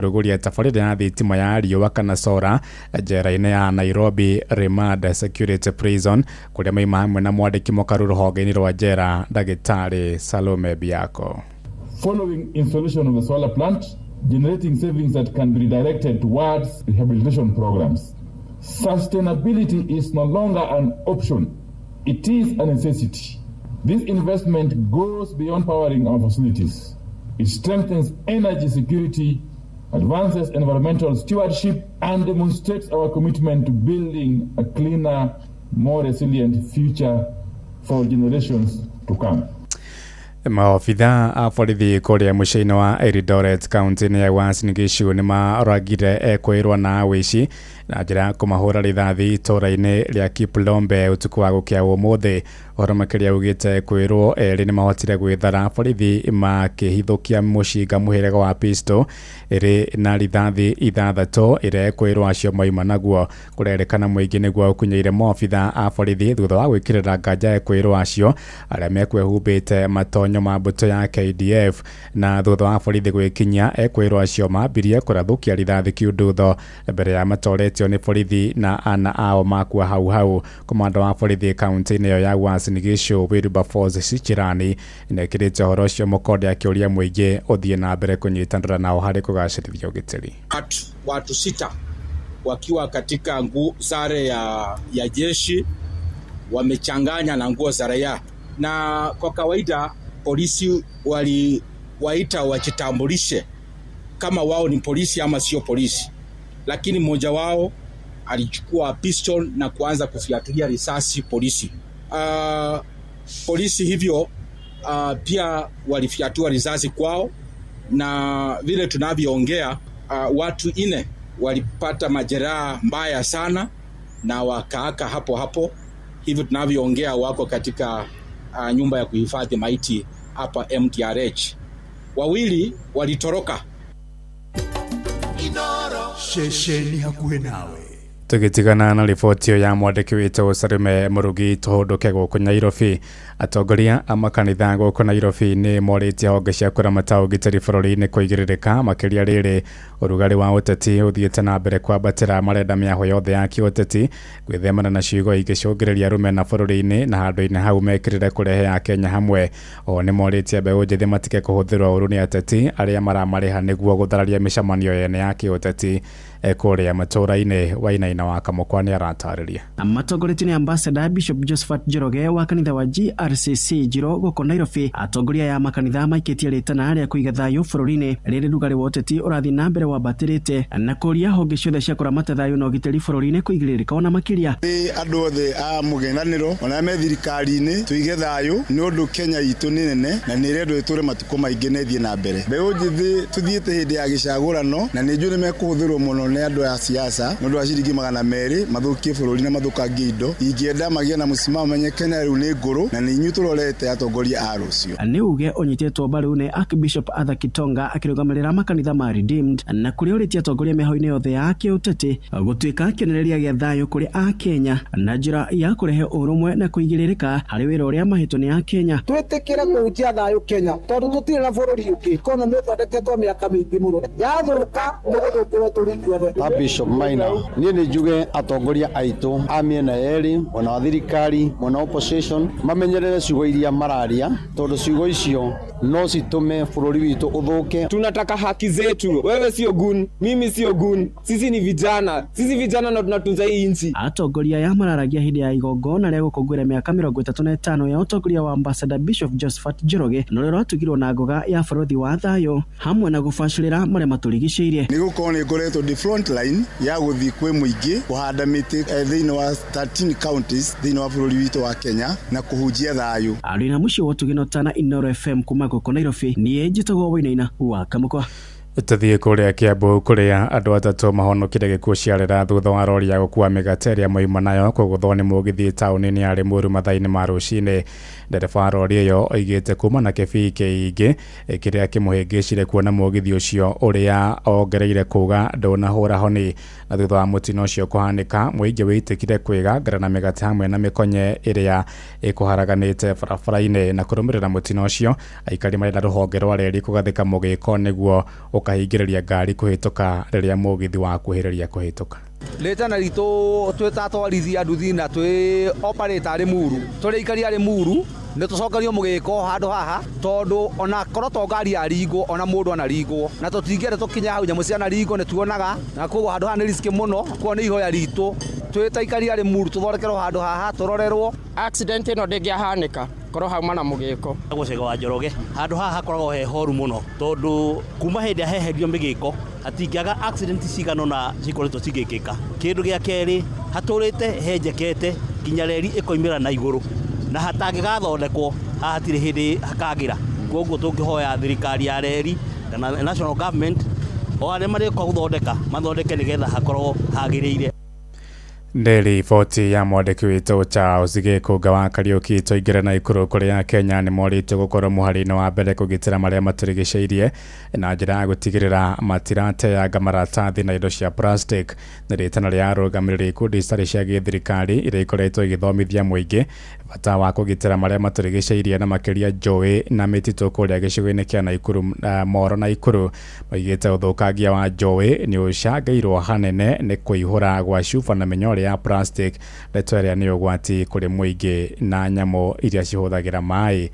Ruguria tabarĩra ya thitima ya riũa kana sora njera-inĩ ya Nairobi Remand Security Prison kũrĩa maima hamwe na mwandĩki mũkaru rũhonge-inĩ rwa njera Ndagĩtarĩ Salome Biako. Following installation of the solar plant, generating savings that can be redirected towards rehabilitation programs. Sustainability is no longer an option, it is a necessity. This investment goes beyond powering our facilities. It strengthens energy security, advances environmental stewardship, and demonstrates our commitment to building a cleaner, more resilient future for generations to come. Maofitha a borithi kũrĩa mũciĩ-inĩ wa Eldoret kaunti-inĩ ya Uasin Gishu nĩ maragire kwĩrwo na wĩici na njĩra kũmahũra rithathi itũũra-inĩ rĩa Kiplombe ũtukũ wa gũkĩa ũmũthĩ. Ũhoro makĩria ugĩte kwĩrwo erĩ nĩ mahotire gwĩthara borithi makĩhithũkia mũcinga mũhĩrĩga wa pistol ĩrĩ na rithathi ithathatũ ĩrĩa kwĩrwo acio maima naguo. Kũrerĩkana mũingĩ nĩguo ũkunyĩire maofitha a borithi thutha wa gwĩkĩrĩra nganja kwĩrwo acio arĩa mekwĩhumbĩte matonyo ma mbũtũ ya KDF na thutha wa borithi gwĩkinya kwĩrwo acio mambirie kũrathũkia rithathi kiundutho mbere ya matoretio nĩ borithi na ana ao makua hau. Komanda wa borithi kaunti-inĩ ĩyo ya Uasin Gishu Wilberforce Sichirani nĩekĩrĩte ũhoro ũcio mũkonde akĩũria mũingĩ ũthiĩ na mbere kũnyitanĩra nao harĩ kũgacĩrithia ũgitĩri. Watu 6 wakiwa katika sare ya jeshi wamechanganya na nguo za raia, na kwa kawaida polisi waliwaita wajitambulishe kama wao ni polisi ama sio polisi, lakini mmoja wao alichukua pistol na kuanza kufiatulia risasi polisi. Polisi hivyo pia walifiatua risasi kwao, na vile tunavyoongea watu 4 walipata majeraha mbaya sana na wakaaka hapo. Hivyo tunavyoongea wako katika nyumba ya kuhifadhi maiti hapa MTRH. 2 walitoroka. Shesheni hakuhe nawe. Tugitigana na riboti ya mwandĩki witũ Salome Murugi tũhũndũke gũkũ Nairobi. Atongoria a makanitha gũkũ Nairobi nĩ morĩtie honge cia kũramata ũgitĩri bũrũri-inĩ kũigĩrĩrĩka makĩria rĩrĩ ũrugarĩ wa ũteti ũthiĩte na mbere kwambatĩra marenda mĩaho yothe ya kĩũteti gwĩthemana na ciugo ingĩcũngĩrĩria rũmena bũrũri-inĩ na handũ-inĩ hau mekĩrĩre kũrehe Akenya hamwe. O nĩ morĩtie mbeũ njĩthĩ matige kũhũthĩrwo ũru nĩ ateti arĩa maramarĩha nĩguo gũthararia mĩcemanio yene ya kĩũteti kũrĩa matũũra-inĩ. Wainaina wa Kamũkwa nĩ aratarĩria. Matongoretie ni Ambassador Bishop Josephat Njoroge wa kanitha wa GRCC Njiro gũkũ Nairobi. Atongoria ya makanitha maikĩtie rĩtana rĩa kũiga thayũ bũrũri-inĩ rĩrĩ rugarĩ wa ũteti ũrathiĩ na mbere wambatĩrĩte na kũria honge ciothe cia kũramata thayũ na ũgitĩri bũrũri-inĩ kũigĩrĩrĩka ona makĩria. Andũ othe a mũgenanĩro ona me thirikari-inĩ tuige thayũ nĩ ũndũ Kenya itũ nĩ nene na nĩ rĩendwo ĩtũre matukũ maingĩ na ĩthiĩ na mbere. Mbeũ njĩthĩ tuthiĩte hĩndĩ ya gĩcagũrano na nĩ njũĩ nĩ mekũhũthĩrwo mũno nĩ andũ a siasa nĩ ũndũ wa ciringi 200 mathũkie bũrũri na mathũkangie indo. Ingĩenda magĩe na mũsimamo menye Kenya rĩu nĩ ngũrũ na nĩ inyuĩ tũrorete atongoria a rũciũ. Nĩ uge ũnyitĩtwo mbaru nĩ Archbishop Arthur Kitonga akĩrũgamĩrĩra makanitha ma Redeemed na kũrĩa ũrĩtie atongoria mĩaho-inĩ yothe ya kĩũteti gũtuĩka kĩonereria gĩa thayũ kũrĩ Akenya na njĩra ya kũrehe ũrũmwe na kũigĩrĩrĩka harĩ wĩra ũrĩa mahĩtwo nĩ Akenya. Twĩtĩkĩre kũhutia thayũ Kenya tondũ tũtirĩ na bũrũri ũngĩ ikonomi ĩthondeketwo mĩaka mĩingĩ mũno yathũka mũgũthũkĩrwo tũrĩ ithuothe. Bishop Maina niĩ nĩ njuge atongoria aitũ a mĩena yerĩ mwena wa thirikari mwena opposition mamenyerere ciugo iria mararia tondũ ciugo icio no citume bũrũri witũ ũthũke. Tunataka haki zetu. Wewe sio gun, mimi sio gun. Sisi ni vijana. Sisi vijana na tunatunza hii nchi. Atongoria ya mararagia hĩndĩ ya igongona rĩa gũkũngũĩra mĩaka 35 ya ũtongoria wa Ambassador Bishop Josephat Njoroge no rĩratugirwo na ngoga ya bũrũri wa thayũ hamwe na gũbacĩrĩra marĩa matũrigicĩirie. Nĩ gũkorwo nĩ ngoretwo the front line ya gũthiĩ kwĩ mũingĩ kũhanda mĩtĩ thĩinĩ wa 13 counties thĩinĩ wa bũrũri witũ wa Kenya na kũhunjia thayũ. Arĩ na mũciĩ wa Tũginotana Inooro FM kuma gũkũ Nairobi niĩ njĩtagwo Wainaina wa Kamũkwa. Tuthiĩ kũrĩa Kiambu kũrĩa andũ 3 mahonokire gĩkuũ ciarĩra thutha wa rori ya gũkua mĩgate ĩrĩa moima nayo kũgũthwo nĩ mũgithi taũni-inĩ ya Limuru mathaa-inĩ ma rũcinĩ. Ndereba wa rori ĩyo oigĩte kuma na kĩbii kĩingĩ kĩrĩa kĩmũhĩngĩcire kuona mũgithi ũcio ũrĩa ongereire kuga ndũnahũra honi. Na thutha wa mũtino ũcio kũhanĩka mũingĩ wĩtĩkire kwĩgangara na mĩgate hamwe na mĩkonye ĩrĩa ĩkũharaganĩte barabara-inĩ. Na kũrũmĩrĩra mũtino ũcio aikari marenda rũhonge rwa reri kũgathĩka mũgĩko nĩguo ukahingĩrĩria ngari kuhĩtũka rĩrĩa mũgithi wa kuhĩrĩria kuhĩtũka. Letana rito twĩtatwarithia nduthi na twĩ operator arĩ Muru tũrĩ ikari arĩ Muru nĩ tũcokerio mũgĩko handũ haha tondũ ona korwo to ngari ya ringo ona mũndũ anaringwo na tũtingĩenda tũkinya hau nyamũ cia naringo nĩ tuonaga na koguo handũ haha nĩ risk mũno kwa nĩ ihoya ritũ twĩ ikari arĩ Muru tũthondekerwo handũ haha tũrorerwo accident ĩno ndĩngĩahanĩka korwo hauma na mũgĩko gũcega wa Njoroge handũ haha hakoragwo he horu mũno tondũ kuma hĩndĩ aheherio mĩgĩko atingĩaga accident cigano na cikoretwo cigĩkĩka. Kĩndũ gĩa kerĩ hatũrĩte henjekete nginya reri ĩkoimĩra na igũrũ na hatangĩgathondekwo hatirĩ hĩndĩ hakagĩra. Koguo tũngĩhoya thirikari ya reri kana national government o arĩa marĩka gũthondeka mathondeke nĩgetha hakorwo hagĩrĩire. Nĩ riboti ya mwandĩki witũ Charles Gĩkũnga wa Kariũki. Tũingĩre Naikuru kũrĩa Kenya nĩ morĩtio gũkorwo mũhari-inĩ wa mbere kũgitĩra marĩa matũrigicĩirie na njĩra ya gũtigĩrĩra matirateanga maratathi na indo cia plastic. Nĩ rĩtana rĩa arũgamĩrĩri ikundi citarĩ cia gĩthirikari iria ikoretwo igĩthomithia mũingĩ bata wa kũgitĩra marĩa matũrigicĩirie na makĩria njũĩ na mĩtitũ kũrĩa gĩcigo-inĩ kĩa Naikuru, Moro Naikuru. Moigĩte ũthũkangia wa njũĩ nĩ ũcangĩirwo hanene nĩ kũihũra gwa cuba na mĩnyore ya plastic letweria nĩ ũgwati kũrĩ mũingĩ na nyamũ iria cihũthagĩra maĩ.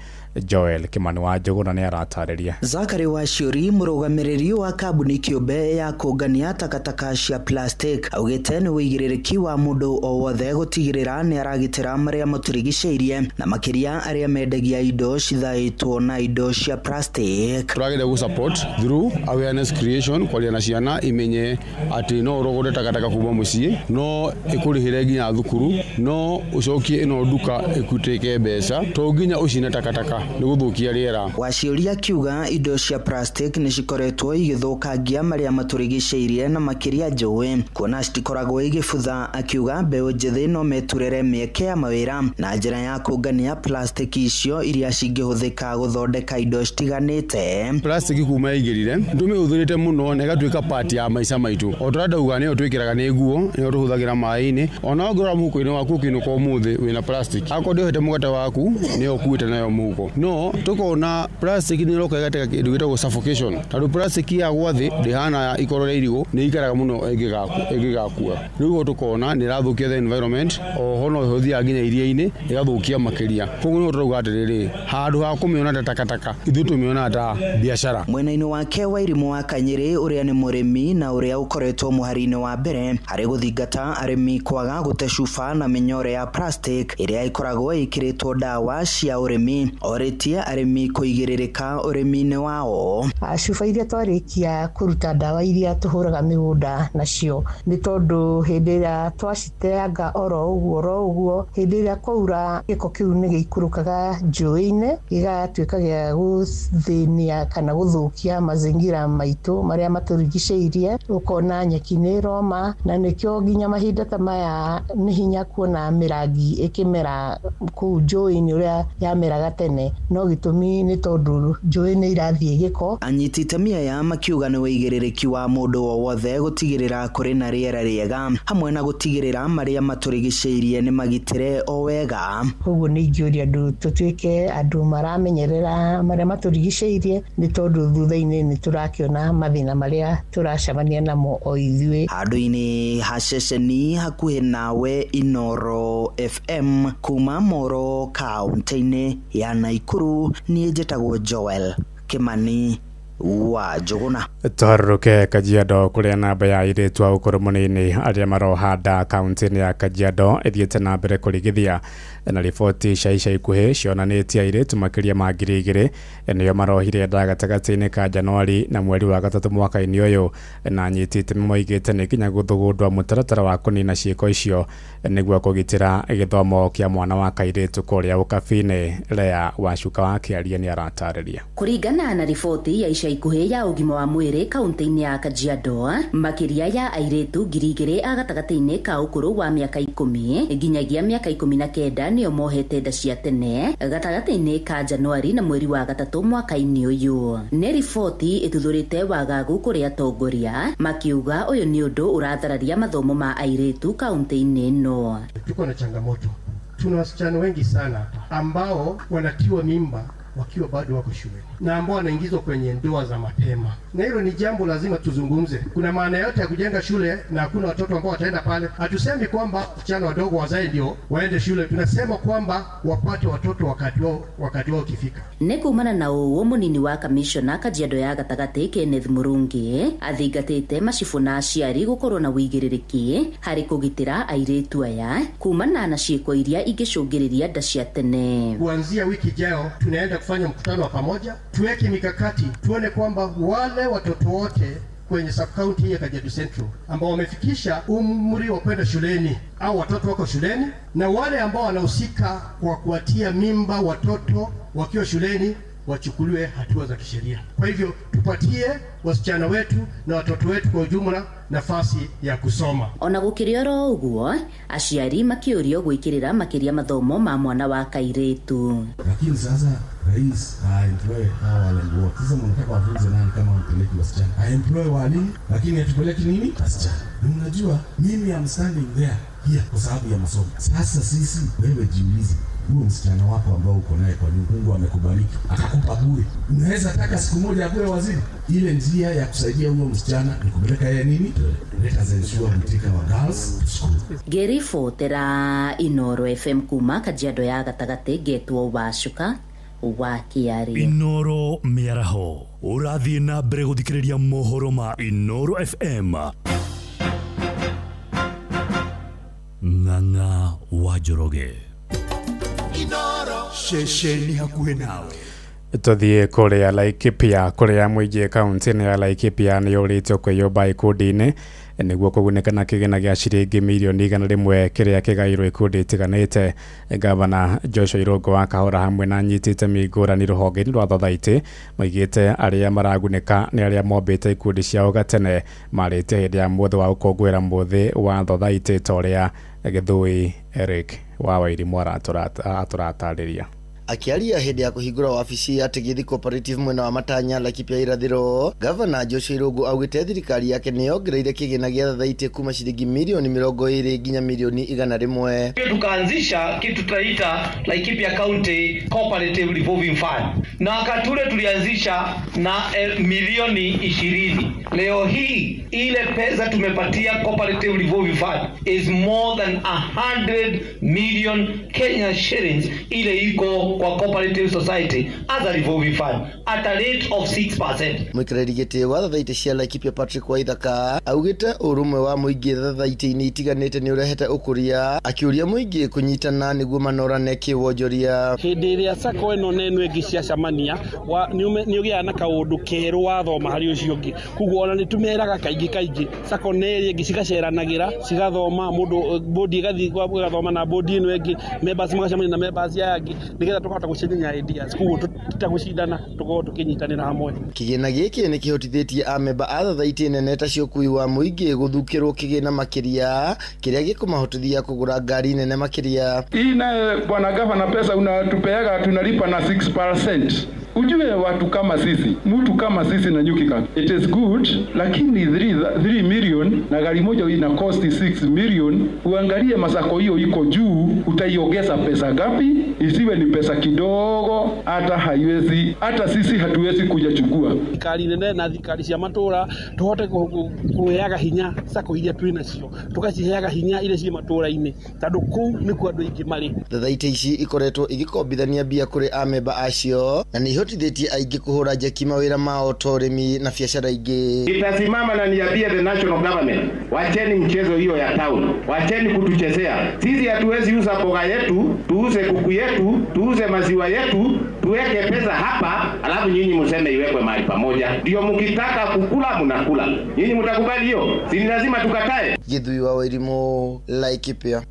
Joel Kimani wa Njũgũna nĩ aratarĩria. Zakari Waciuri mũrũgamĩrĩri wa kambuni kĩũmbe ya kũngania takataka cia plastic augĩte nĩ wĩigĩrĩrĩki wa mũndũ o wothe gũtigĩrĩra nĩ aragitĩra marĩa matũrigicĩirie na makĩria arĩa mendagia indo cithaĩtwo na indo cia plastic. Tũragĩrĩire gũ support through awareness creation kwaria na ciana imenye atĩ no ũrogode takataka kuma mũciĩ no ĩkũrĩhĩre nginya thukuru no ũcokie ĩno nduka ĩkutĩke mbeca to nginya ũcine takataka nĩgũthũkia rĩera. Waciuri akiuga indo cia plastic nĩ cikoretwo igĩthũkangia marĩa matũrigicĩirie na makĩria njũĩ kuona citikoragwo igĩbutha. Akiuga mbeũ njĩthĩ no meturere mĩeke ya mawĩra na njĩra ya kũngania plastic icio iria cingĩhũthĩka gũthondeka indo citiganĩte. Plastic kuma igĩrire ndũmĩhũthĩrĩte mũno na ĩgatuĩka part ya maica maitũ. O tũrandauga nĩyo twĩkĩraga nĩ nguo nĩyo tũhũthagĩra maĩ-inĩ ona ongora mũhuko-inĩ waku ũkĩinũka ũmũthĩ wĩna plastic akorwo ndĩohete mũgate waku nĩyo ũkuĩte nayo mũhuko. No tukona plastic ni roka gateka kindu gitagwo suffocation tondũ plastic ya gwathi ndihana ikoro rĩa irigũ nĩ ikaraga mũno ĩngĩgakua. Rĩu tukona nĩ rathũkia the environment o hono ĩhũthia nginya iria-inĩ ĩgathũkia makĩria. Koguo nĩ tũrauga atĩrĩrĩ handũ ha kũmĩona takataka ithuĩ tũmĩona ta biashara. Mwena-inĩ wake Wairimu wa Kanyĩrĩ ũrĩa nĩ mũrĩmi na ũrĩa ũkoretwo mũhari-inĩ wa mbere harĩ gũthingata arĩmi kwaga gũte cuba na mĩnyore ya plastic ĩrĩa ĩkoragwo ĩkĩrĩtwo ndawa cia ũrĩmi. Oretie arĩmi kũigĩrĩrĩka ũrĩmi-inĩ wao. Cuba iria twarĩkia kũruta ndawa iria tũhũraga mĩgũnda nacio nĩ tondũ hĩndĩ ĩrĩa twaciteanga oro ũguo hĩndĩ ĩrĩa kwaura gĩko kĩu nĩ gĩikũrũkaga njũĩ-inĩ gĩgatuĩka gĩa gũthĩnia kana gũthũkia mazingira maitũ marĩa matũrigicĩirie. Ũkona nyeki nĩ ĩroma na nĩkĩo nginya mahinda ta maya nĩ hinya kuona mĩrangi ĩkĩmera kũu njũĩ-inĩ ũrĩa yameraga tene no gĩtũmi nĩ tondũ njũĩ nĩ irathiĩ gĩko. Anyiti itemi aya makiuga nĩ wĩigĩrĩrĩki wa mũndũ o wothe gũtigĩrĩra kũrĩ na rĩera rĩega hamwe na gũtigĩrĩra marĩa matũrigicĩirie nĩ magitĩre o wega. Koguo nĩ ingĩũria andũ tũtuĩke andũ maramenyerera marĩa matũrigicĩirie nĩ tondũ thutha-inĩ nĩ tũrakĩona mathĩna marĩa tũracemania namo o ithuĩ. Handũ-inĩ ha ceceni hakuhĩ nawe Inoro FM kuma Moro kaunti-inĩ ya Naikuru niĩ njĩtagwo Joel Kimani wa Njũgũna. Tũharũrũke Kajiado kũrĩa namba ya airĩtu a ũkũrũ mũnini arĩa marohanda kaunti-inĩ ya Kajiado ĩthiĩte na mbere kũrigithia na riboti cia ica ikuhĩ cionanĩtie airĩtu makĩria ma 2,000 nĩo marohire nda gatagatĩ-inĩ ka Januari na mweri wa gatatũ mwaka-inĩ ũyũ na anyiti itemi moigĩte nĩ nginya gũthugundwa mũtaratara wa kũnina ciĩko icio nĩguo kũgitĩra gĩthomo kĩa mwana wa kairĩtu kũrĩa ũkabi-inĩ. Lea Wacuka wa Kĩaria nĩ aratarĩria. Kũringana na riboti ya ica ikuhĩ ya ũgima wa mwĩrĩ kaunti-inĩ ya Kajiado, makĩria ya airĩtu 2,000 a gatagatĩ-inĩ ka ũkũrũ wa mĩaka 10 nginyagia mĩaka 19 nĩo mohete nda cia tene gatagatĩ-inĩ ka Januari na mweri wa gatatũ mwaka-inĩ ũyũ. Nĩ riboti ĩthuthurĩte wagagu kũrĩ atongoria makiuga ũyũ nĩ ũndũ ũrathararia mathomo ma airĩtu kaunti-inĩ ĩno. Tuko na changamoto. Tuna wasichana wengi sana ambao wanatiwa mimba wakiwa bado wako shule na ambao wanaingizwa kwenye ndoa za mapema, na hilo ni jambo lazima tuzungumze. Kuna maana yote ya kujenga shule na hakuna watoto ambao wataenda pale. Hatusemi kwamba wasichana wadogo wazae ndio waende shule, tunasema kwamba wapate watoto wakati wao ukifika. Nekumana na uwo munini wa kamishona Kajiado ya gatagati Kenneth Murungi athingatite macibu na aciari gukorwo na wigiririkia hari kugitira airetu aya kumana na ciiko iria ingicungiriria nda cia tene. Kuanzia wiki ijayo tunaenda kufanya mkutano wa pamoja, tuweke mikakati, tuone kwamba wale watoto wote kwenye sub-county ya Kajiado Central ambao wamefikisha umri wa kwenda shuleni au watoto wako shuleni, na wale ambao wanahusika kwa kuatia mimba watoto wakiwa shuleni wachukuliwe hatua za kisheria. Kwa hivyo tupatie wasichana wetu na watoto wetu kwa ujumla nafasi ya kusoma. Ona gukirioro uguo aciari makiurio gwikirira makiria mathomo ma mwana wa kairetu. Lakini sasa rais employ hawa walimu wote. Sasa mnataka wafunze nani kama mpeleki wasichana? Employ walimu lakini atupeleki nini? Wasichana. Unajua mimi am standing there here kwa sababu ya masomo. Sasa sisi wewe jiulize, huo msichana wako ambao uko naye kwa Mungu amekubariki akakupa bure, unaweza taka siku moja akuwe waziri? Ile njia ya kusaidia huo msichana ni kupeleka yeye nini? Let us ensure we take our girls to school. Gerifo tera Inoro FM kuma Kajiado ya gatagati getwo Wacuka wa Kiari. Inoro miaraho urathie na mbere guthikiriria mohoro ma Inoro FM. Ng'ang'a wa Njoroge. Inoro shesheni hakuhe nawe. Tuthie kuria Laikipia kuria muingi kaunti ya Laikipia ni uritio kwiyumba ikundi-ini niguo kugunekana kigina gia ciringi milioni 100 kiria kigairwo ikundi itiganite. Gavana Joshua Irungu wa Kahora hamwe na nyitite migurani ruhonge-ini rwa Thathaiti maigite aria maraguneka ni aria mombite ikundi ciao gatene marite hindi ya muthi wa ukongwira muthi wa Thathaiti toria Githui Eric wa Wairimu aturatarĩria. Akiaria hindi ya kuhingura wabici ya Tegithi Cooperative mwena wa Matanya Laikipia irathiro, Gavana Joshua Irungu augite thirikari yake niyongereire kigina gia Thathaiti kuma shilingi milioni 20 nginya milioni 100. Tukaanzisha kitu tunaita Laikipia County Cooperative Revolving Fund, na wakati ule tulianzisha na milioni 20. Leo hii ile pesa tumepatia Cooperative Revolving Fund is more than 100 million Kenya shillings ile iko kwa Cooperative Society as a revolving fund at a rate of 6%. Mwikirari giti wa Thathaiti cia Laikipia Patrick Waithaka augite urumwe wa muingi Thathaiti-ini itiganite ni urehete ukuria, akiuria muingi kunyitana niguo manorane kiwonjoria. Hindi iria sako eno nenu engi cia camania ni ugia na kaundu keru wa thoma hari ucio ungi, kuguo ona ni tumeraga kaingi sako neri engi cigaceranagira cigathoma mundu bodi igathi gathoma na bodi ino engi members magacamania na members ya engi nigetha tukahota gucenjia ideas, kuguo tutagucindana tukorwo tukinyitanira hamwe. Kigina giki ni kihotithĩtie amemba a Thathaiti nene ta ciokui wa muingi guthukirwo kigina makiria kiria gikumahotithia kugura ngari nene makiria. Hii naye bwana gavana pesa unatupeaga tunalipa na 6%. Ujue watu kama sisi, mtu kama sisi na Nyukika, it is good, lakini 3 million na gari moja ina cost 6 million. Uangalie masako hiyo iko juu, utaiongeza pesa gapi? Isiwe ni pesa kidogo, hata sisi hatuwezi kujachukua. Thirikari nene na thirikari cia matura tuhote kuheaga hinya sako iria twina cio, tukaciheaga hinya ile cie matura-ini tondu kuu ni kwa andu aingi mari. Thathaiti ici ikoretwo igikombithania bia kuri amemba acio na ni hotithĩtie aingi kuhura njeki mawira mao torimi na biashara ingi. Itasimama na niambie the national government, wacheni mchezo hiyo ya town, wacheni kutuchezea. Sisi hatuwezi uza mboga yetu, tuuze kuku yetu, tuuze maziwa yetu, tuweke pesa hapa, alafu nyinyi mseme iwekwe mahali pamoja. Ndio mkitaka kukula mnakula. Nyinyi mtakubali hiyo? Si lazima tukatae. Githui wa Wairimu, Laikipia.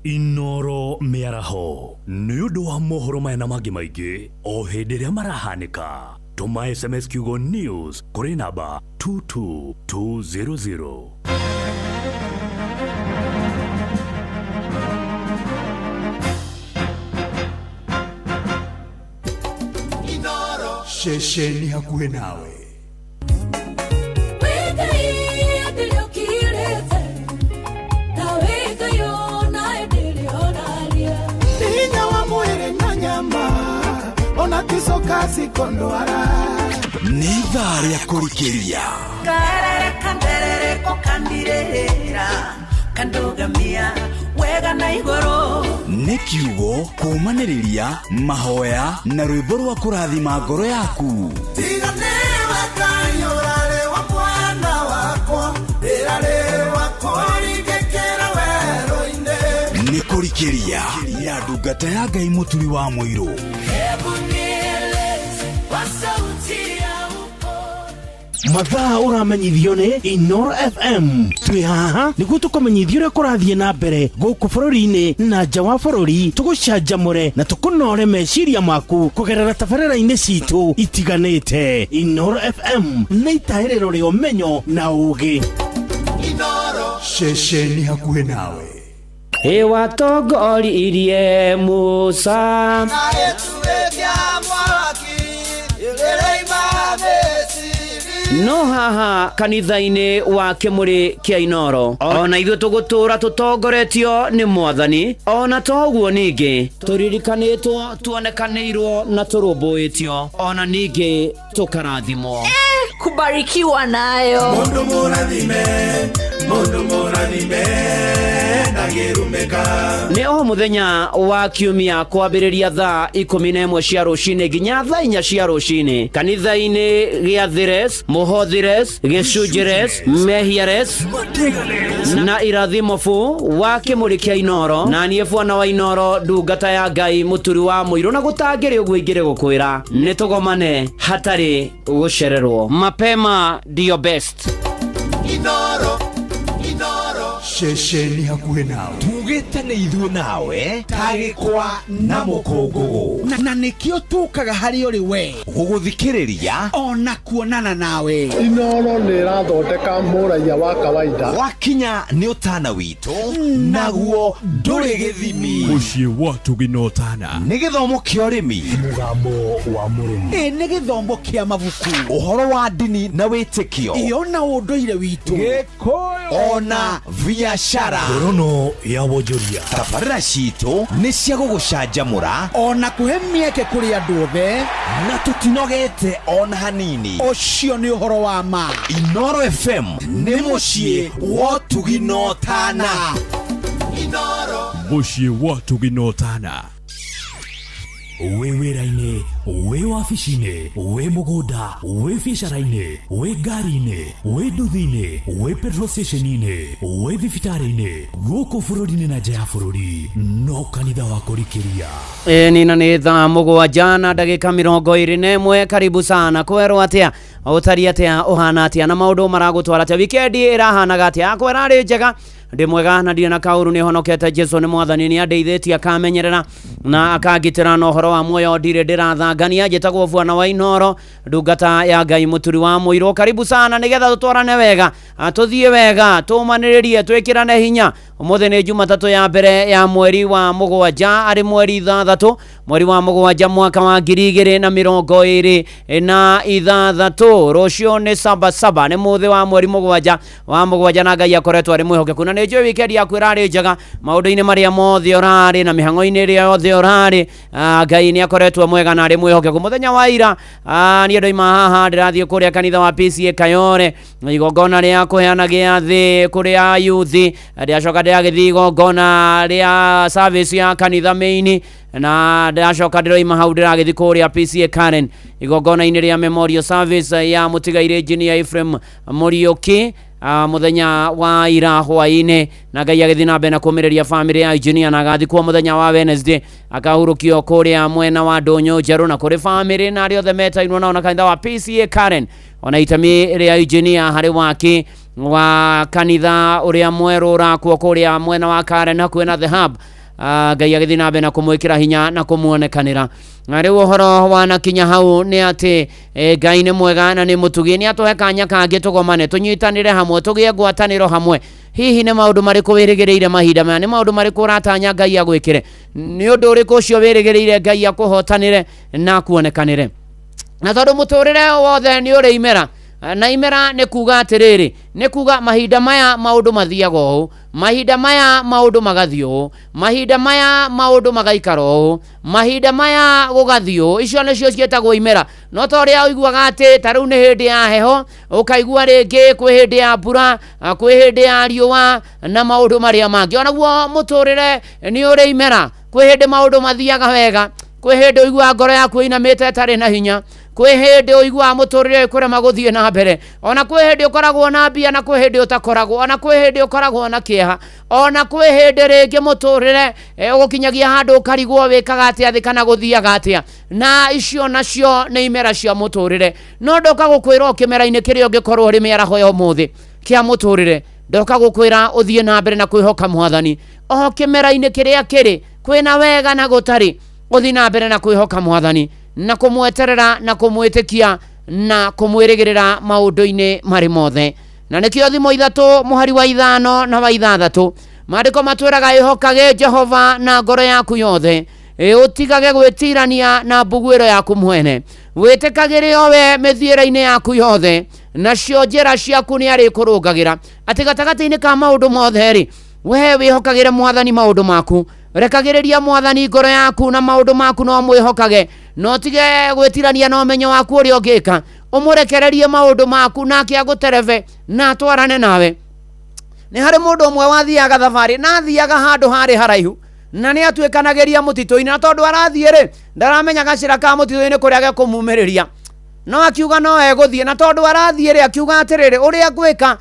Inoro miaraho ni undu wa mohoro maya na mangi maingi o hindi iria marahanika. Tuma SMS kiugo news kuri namba 22200. Inoro shesheni hakuhe nawe. Ona kiso kazi kondwara Nitha rĩa kũrikĩria Karere kanderere kokandirera Kandogamia wega na igoro nĩ kiugo kũmanĩrĩria mahoya na rwĩmbo rwa kũrathima ngoro yaku Tiganewa kanyũrare wa mwana wakwa Rĩrare wakwa rigekera werũ-inĩ nĩ kũrikĩria ya ndungata ya Ngai mũturi wa mũirũ Mathaa uramenyithio ni Inoro FM. Twi haha niguo tukumenyithio uria kurathie na mbere guku bururi-ini na nja wa bururi, tugucanjamure na tukunore meciria maku kugerera tabarĩra-inĩ citu itiganĩte. Inoro FM nĩ itaĩrĩro rĩa ũmenyo na ũũgĩ. Inoro ceceni hakuhĩ nawe. Watongoririe Musa Na etuwekya mwaki Igereima Mesiri no haha kanitha-inĩ wa Kĩmũrĩ kĩa Inoro ona ithuĩ tũgũtũra tũtongoretio nĩ Mwathani, ona toguo ningĩ tũririkanĩtwo tuonekanĩirwo na tũrũmbũĩtio, ona ningĩ tũkarathimwo. Kubarikiwa nayo Mundu mũrathime ndagĩrumĩka. Nĩ o mũthenya wa kiumia kwambĩrĩria thaa 11 cia rũcinĩ nginya thaa 4 cia rũcinĩ kanitha-inĩ gĩa Thires, Mũhothires, Gĩcunjĩres, Mehiares na Irathimofu wa Kĩmũrĩ kĩa Inoro, na niĩ Bwana wa Inoro ndungata ya Ngai mũturi wa mũirũ, na gũtangĩrĩ ũguo ingĩrĩ gũkwĩra nĩ tũgomane hatarĩ gũcererwo. Mapema ndio best. Inoro ceceni hakuhĩ nawe. Tugĩte nĩ ithuĩ nawe tagĩkwa na mũkũngũgũ Na nĩkĩo tũkaga harĩ ũrĩ we gũgũthikĩrĩria ona kuonana nawe. Inoro nĩ ĩrathondeka mũraia wa kawaida. wakinya nĩ ũtana witũ naguo ndũrĩ gĩthimi. Mũciĩ wa Tũginotana nĩ gĩthomo kĩa ũrĩmi, Mũgambo wa mũrĩmi. Nĩ gĩthomo kĩa mabuku, ũhoro wa ndini na wĩtĩkio, ona ũndũire witũ, ona biacara, ngorono ya wonjoria. tabarĩra citũ nĩ cia gũgũcanjamũra ona kũhe mĩeke kũrĩ andũ othe, na tũtinogete ona hanini. ũcio nĩ ũhoro wa ma. Inoro FM nĩ mũciĩ wa Tũginotana. Mũciĩ wa Tũginotana. Wĩ wĩra-inĩ, wĩ wabici-inĩ, wĩ mũgũnda, wĩ biacara-inĩ, wĩ ngari-inĩ, wĩ nduthi-inĩ, wĩ petrol station-inĩ, wĩ thibitarĩ-inĩ, gũkũ bũrũri-inĩ na nja ya bũrũri, no kanitha wa kũrikĩria. Nina nĩ thaa 7 na ndagĩka 21. Karibu sana kwerwo atĩa ũtari atĩa ũhana atĩa na maũndũ maragũtwara atĩa, wikendi ĩrahanaga atĩa, kwera rĩ njega ndĩ mwega na ndirĩ na kaũru, nĩ honokete. Jesu nĩ Mwathani, nĩ andeithĩtie akamenyerera na akangitĩra na ũhoro wa muoyo, ndirĩ ndĩrathangania. Njĩtagwo Bwana wa Inoro, ndungata ya Ngai mũturi wa mũirũ. Karibu sana nĩgetha tũtwarane wega, tũthiĩ wega, tũmanĩrĩrie, twĩkĩrane hinya. Ũmũthĩ nĩ Jumatatũ ya mbere ya mweri wa 7 arĩ mweri 6 mweri wa 7 mwaka wa 2026. Rũciũ nĩ Sabasaba, nĩ mũthĩ wa mweri 7 na Ngai akoretwo arĩ mwĩhokeku, na nĩ njũĩ wikendi yaku ĩrarĩ njega maũndũ-inĩ marĩa mothe ũrarĩ na mĩhang'o-inĩ ĩrĩa yothe ũrarĩ. Ngai nĩ akoretwo mwega na arĩ mwĩhokeku. Mũthenya wa ira niĩ ndoima haha ndĩrathiĩ kũrĩa kanitha wa PCA Kayore, igongona rĩa kũheana gĩathĩ kũrĩa yuthi, ndĩracoka ndĩragĩthiĩ igongona rĩa service ya kanitha main, na ndĩracoka ndĩroima hau ndĩragĩthiĩ kũrĩa PCA Karen igongona-inĩ rĩa memorial service ya mũtigaire engineer Ephraim Mũriũki muthenya wa ira hwainĩ, na Ngai agĩthiĩ na mbere na kũmĩrĩria family ya engineer, na agathikwo muthenya wa Wednesday akahurũkio kũrĩa mwena wa Ndũnyũ Njerũ, na kũrĩ family na arĩa othe metainwo nao na kanitha wa PCA Karen, ona itemi rĩa engineer harĩ waki wa kanitha ũrĩa mwerũ ũrakwo kũrĩa mwena wa Karen hakuhĩ na The Hub. Ngai agĩthiĩ na mbere na kũmwĩkĩra hinya na kũmuonekanĩra. Na rĩu ũhoro wanakinya hau nĩ atĩ Ngai nĩ mwega na nĩ mũtugi, nĩ atũhe kanya kangĩ tũgomane, tũnyitanĩre hamwe, tũgĩe ngwatanĩro hamwe. Hihi nĩ maũndũ marĩkũ wĩrĩgĩrĩire mahinda maya, nĩ maũndũ marĩkũ ũratanya Ngai agwĩkĩre, nĩ ũndũ ũrĩkũ ũcio wĩrĩgĩrĩire Ngai akũhotanĩre na kuonekanĩre. Na tondũ mũtũrĩre wothe nĩ ũrĩ imera, na imera ne kuga atiriri ne kuga mahinda maya maundu mathiago mahinda maya maundu magathio mahinda maya maundu magaikaro mahinda maya gugathio icio nicio cietagwo imera no to ria uiguaga ati ta riu ni hindi ya heho ukaigua ringi kwi hindi ya mbura kwi hindi ya riua na maundu maria mangi onaguo muturire ni uri imera kwi hindi maundu mathiaga wega kwi hindi uigua ngoro yaku inamite tari na hinya kwi hindi uigua muturire kurema guthie na mbere ona kwi hindi ukoragwo na mbia na kwi hindi utakoragwo ona kwi hindi ukoragwo na kieha ona kwi hindi ringi muturire ugukinyagia handu ukarigwo wikaga atia thi kana guthiaga atia na icio nacio ni imera cia muturire no ndoka gukwira ukimera-ini kiria ungikorwo ri miaraho ya umuthi kia muturire ndoka gukwira uthie na mbere na kwihoka Mwathani o kimera-ini kiria kiri kwina wega na gutari uthie na mbere na kwihoka Mwathani na kumweterera na kumwitikia na kumwirigirira maundu-ini mari mothe na nikio thimo 3 muhari wa 5 na wa 6 maandiko matwiraga ihokage Jehova na ngoro yaku yothe utigage gwitirania na mbugwiro yaku mwene witikagire owe mithiira-ini yaku yothe nacio njira ciaku ni ari kurungagira ati gatagati-ini ka maundu mothe ri we wihokagire Mwathani maundu maku rekagiriria Mwathani ngoro yaku na maundu maku no mwihokage no tige gwitirania na umenyo waku uri ongika umurekererie maundu maku nake agutereve na twarane nawe ni hari mundu umwe wathiaga thabari na thiaga handu hari haraihu na ni atwikanageria mutito-ini na tondu arathie ri ndaramenya gacira ka mutito-ini kuria ge kumumiriria no akiuga no eguthie na tondu arathie ri akiuga atiriri uria gwika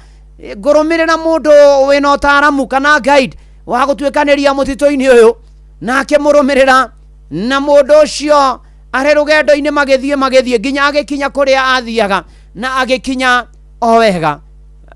ngurumirira mundu wina utaramu kana guide wa gutwikaniria mutito-ini uyu nake murumirira na mundu ucio are rugendo-ini magithie ginya agikinya kuria athiaga na agikinya o wega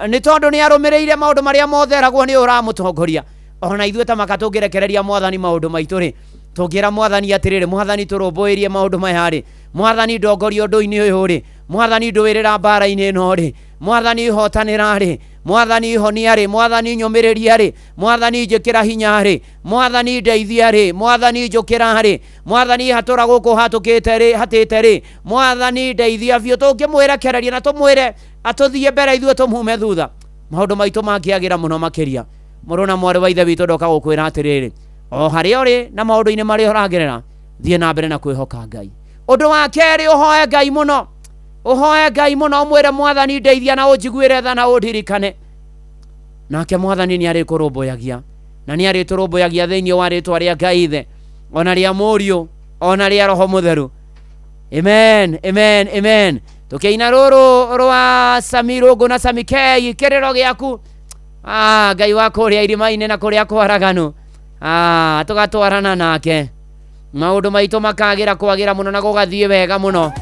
ni tondu ni arumireire maundu maria motheragwo ni uramutongoria ona ithuĩ ta makatũngĩrekereria Mwathani maundu maitu ri tungira Mwathani atiriri Mwathani turumbuirie maundu maya ri Mwathani ndongoria undu-ini uyu ri Mwathani ndwirira mbara-ini ino ri Mwathani ihotanira ri Mwathani ihonia ri Mwathani nyumiriria ri Mwathani njikira hinya ri Mwathani ndeithia ri Mwathani njukira ri Mwathani hatura guku hatukite ri hatite ri Mwathani ndeithia biu tungimwirekereria na tumwire atuthie mbere ithuĩ tumume thutha maundu maitu mangiagira muno makiria muruna mwari wa ithe witu ndoka gukwira atiriri o haria uri na maundu-ini maria uragerera thie na mbere na kwihoka Ngai undu wa keri uhoe Ngai muno umwire Mwathani ndeithia na unjiguire tha na undirikane nake Mwathani ni ari kurumbuyagia na ni ari turumbuyagia thiini wa ritwa ria Ngai ithe ona ria Muriu ona ria Roho Mutheru amen tukiina ruru rwa Samirungu na Samikei kiriro giaku Ngai wa kuria irima-ini na kuria kwaraganu tugatwarana nake maundu maitu makagira kwagira muno na gugathie wega muno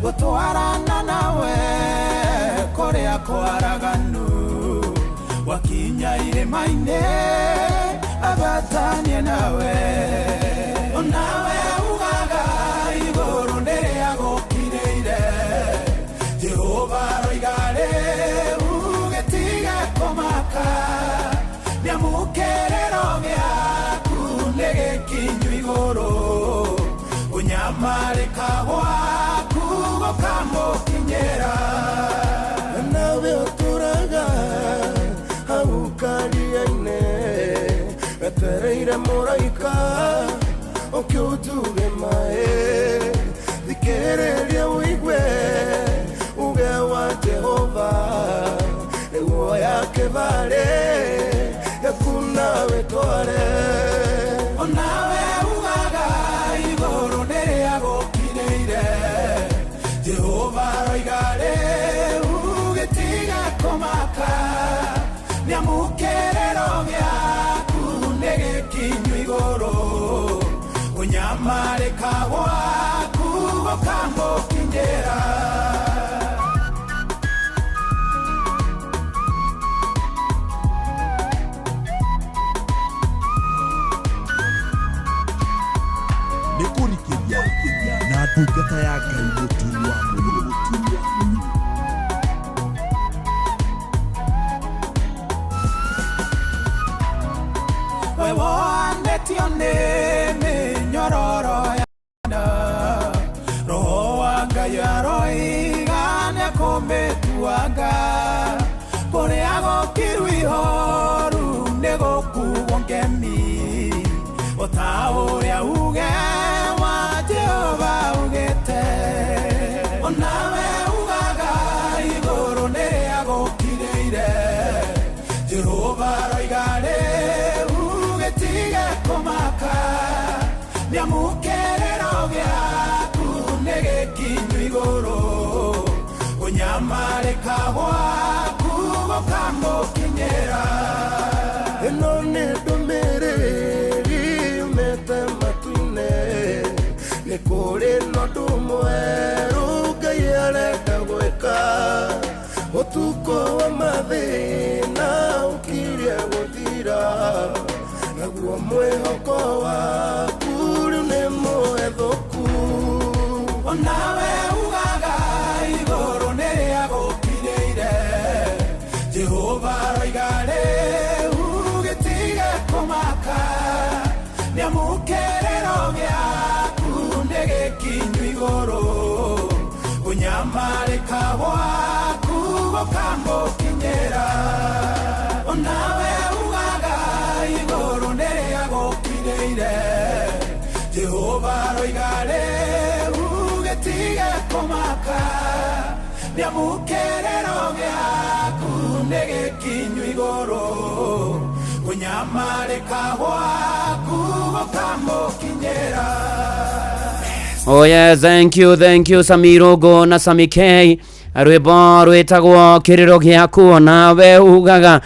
gutwarana nawe kuria kwaraganu wakinya irima-ini agatania nawe onawe ugaga iguru ndiria gukiriire Jehova roigare ugetiga kumaka niamukerero giaku nigikinyu iguru kunyamarika gwaku gukamukinyira nawe uturaga hau karia-ini gatereire muraika ukiutuge mae thikiriria uigue uge wa Jehova niguo yake bari yaku nawe tware onawe ugaga iguru ndiria gukiriire Jehova roigare ugitiga kumaka niamukerero giaku nigikinyu iguru kunyamarika gwaku gukamukinyira Ndungata ya Ngai Mũtugi wa Mũirũ. Wewe anetio nene nyororo ya roho wa Ngai aroigane kũmĩtuanga kũrĩa gũkirwo ihoru nĩ gũkuo ngemi ota ũrĩa uge wa Jehova ugĩte onawe ugaga igũrũ nĩrĩa gũkirĩire Jehova roigane ugĩtige kũmaka nĩamũkerero gĩaku nĩ gĩkinyu igũrũ gũnyamarĩka gwaku gũkamũkinyĩra ĩno nĩ ndũmĩrĩri yumĩte matu-inĩ nĩ kũrĩ na ũndũ mwerũ Ngai arenda gwĩka ũtukũ wa mathĩna ũkirie gũthira naguo mwĩhoko waku rĩu nĩ mũhethũku onawe ugaga igũrũ nĩrĩa gũkirĩire Jehova roiga rĩu gĩtige kũmaka nĩamũkerero gĩaku nĩ gĩkinyu igũrũ gũnyamarĩka gwaku gũkamũkinyĩra onawe ugaga igũrũ nĩrĩa gũkirĩire Jehova roiga rĩu gĩtige kũmaka nĩamũkerero gĩaku nĩ gĩkinyu igũrũ gũnyamarĩka gwaku gũkamũkinyĩra. Oh yes, thank you Samirogo na Samikei. Rwĩmbo rwĩtagwo kĩrĩro gĩaku nawe ugaga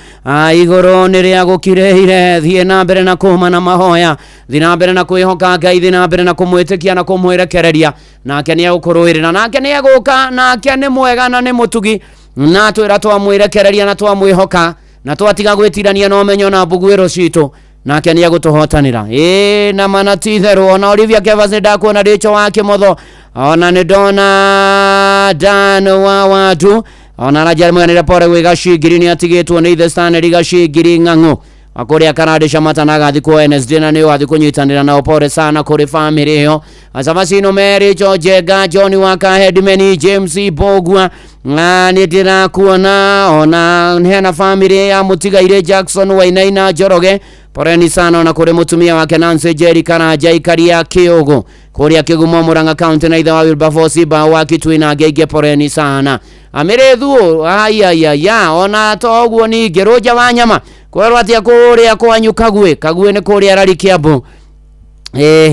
igũrũ nĩrĩa gũkirĩire thiĩ na mbere na kuma na mahoya thiĩ na mbere na kwĩhoka Ngai thiĩ na mbere na kũmwĩtĩkia na kũmwerekereria nake nĩegũkũrũĩrĩra nake nĩegũka nake nĩ mwega na nĩ mũtugi na twĩra twamwĩrekereria na twamwĩhoka na twatiga gwĩtirania na ũmenyo na mbugwĩro citũ nake nĩegũtũhotanĩra na mana ti itherũ ona Olivia Kevas nĩndakuona rĩcho wa kĩmotho ona nĩndona Dan wa watu ona Rajal Mwanĩra pore gwĩ Gacingiri nĩatigĩtwo nĩ ithe Stanley Gacingiri ng'ang'u akũrĩa Kanadisha matana agathi kwa NSD na nĩo athi kũnyitanĩra nao pore sana kũrĩ family ĩyo Asabasino Mary Jega John wa Kahedmeni James Bogwa nĩndĩrakuona ona hena family ya Mũtigaire Jackson Wainaina Njoroge poreni sana na kũrĩ mũtumia wake Nancy Jerry kana Jaikaria Kĩũgũ kũrĩa Kĩgumo Murang'a County na ithe wa Wilberforce ba wa Kitwina Ngenge poreni sana Amirethu ayayaya ona toguo ningĩ Roja wa Nyama kwerwo atia kũrĩa kwanyu Kagwe nĩ kũrĩa Rari Kiambu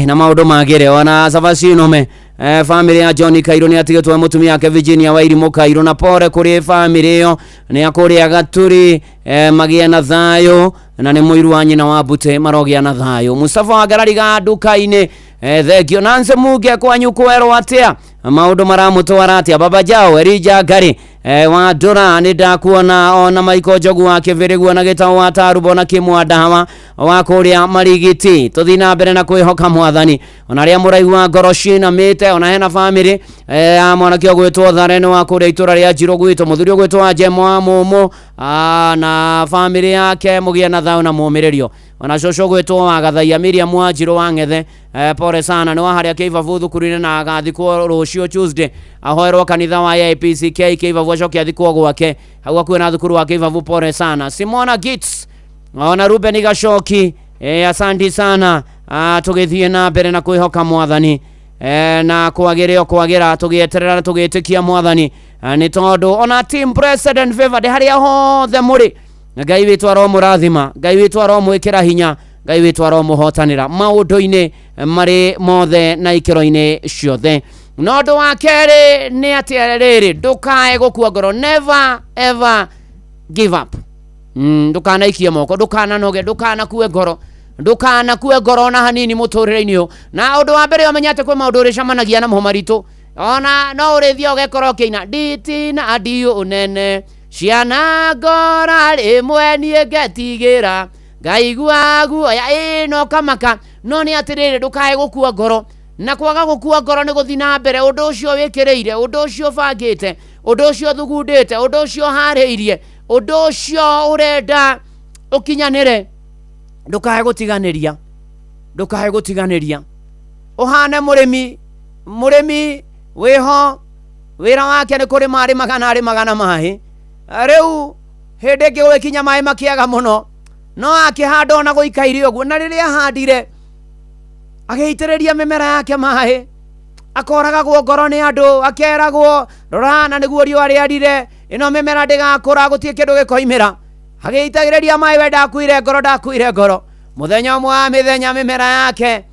na maũndũ magĩre ona Savasino me family ya Johnny Kairo nĩatigĩtwo mũtumia wake Virginia Wairimũ Kairo na pore kũrĩ family ĩyo nĩ akũrĩa Gaturi magĩa na thayũ na nĩ mũiru wa nyina wa Mbute marogĩa na thayũ Mustafa wa Garariga nduka-inĩ thengio Nancy Muge kwanyu kwerwo atia maũndũ maramũtwara atia Baba Jao Erija Ngari wa Ndũra nĩndakuona ona Maiko Njogu wa Kĩbĩrĩgu na Gĩtaũ wa Tarubo na Kĩmwandawa wa kũrĩa Marigiti tũthiĩ na mbere na kwĩhoka Mwathani ona arĩa mũraihu wa Ngoroshi na Mĩte ona hena family ya mwanake ũgwĩtwo Tharene wa kũrĩa itũra rĩa Njirũ gwitũ mũthuri ũgwĩtwo Jemo wa Mũmũ na family yake mũgĩe na thayũ na mũmĩrĩrio ona cũcũ ũgwĩtwo wa Gathaia Miriam wa Njirũ wa Ng'ethe pore sana nĩ wa harĩa Kĩibabu thukuru-inĩ na agathikwo rũciũ Tuesday ahoerwo kanitha wa IPCK Kĩibabu acoke athikwo gwake hau hakuhĩ na thukuru wa Kĩibabu pore sana Simona Gits ona Ruben Gacoki asanti sana tũgĩthiĩ na mbere na kwĩhoka Mwathani na kwagĩra tũgĩeterera na tũgĩtĩkia Mwathani nĩ tondũ ona team president Favored harĩa hothe mũrĩ Ngai witũ aromũrathima Ngai witũ aromwĩkĩra hinya Ngai witũ aromũhotanĩra maũndũ-inĩ marĩ mothe na ikĩro-inĩ ciothe no ũndũ wa kerĩ nĩ atĩ rĩrĩ ndũkae gũkua ngoro never ever give up ndũkanaikie moko ndũkananoge ndũkanakue ngoro ona hanini mũtũrĩre-inĩ ũyũ na ũndũ wa mbere ũmenya atĩ kwĩ maũndũ ũrĩcemanagia namo maritũ ona no ũrĩthia ũgekorwo ũkĩina nditina andiũ ũnene ciana ngora rĩmwe niĩ ngetigĩra ngaigua guoya no kamaka no nĩ atĩrĩrĩ ndũkae gũkua ngoro na kwaga gukua ngoro ni guthina mbere undu ucio wikireire undu ucio bangite undu ucio thugundite undu ucio hariirie undu ucio urenda ukinyanire ndukae gutiganiria uhane murimi wiho wira wake ni kuri mari magana mahi riu hindi ngi gwikinya mai makiaga muno no akihanda ona guikaire uguo na riria ahandire ageitiriria mimera yake mahi akoragagwo ngoro ni andu akeragwo rorana niguo riua riarire ino mimera ndigakura gutie kindu gikoimira ageitagiriria mai we ndakuire ngoro muthenya umwe wa mithenya mimera yake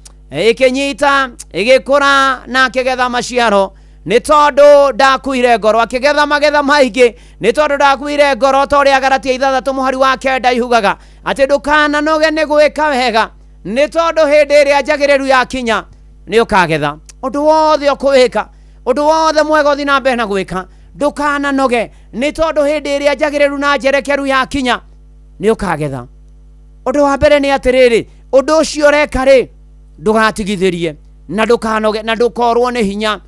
ikinyita igikura na akigetha maciaro ni tondu ndakuire ngoro akigetha magetha maingi ni tondu ndakuire ngoro tori agaratia 6 muhari wa 9 ihugaga ati ndukana noge ni gwika wega ni tondu hindi iria njagiriru yakinya ni ukagetha undu wothe ukuwika undu wothe mwega uthi na mbere na gwika ndukana noge ni tondu hindi iria njagiriru na njerekeru yakinya ni ukagetha undu wa mbere ni atiriri undu ucio reka ri ndugatigithirie na ndukanoge na ndukorwo ni hinya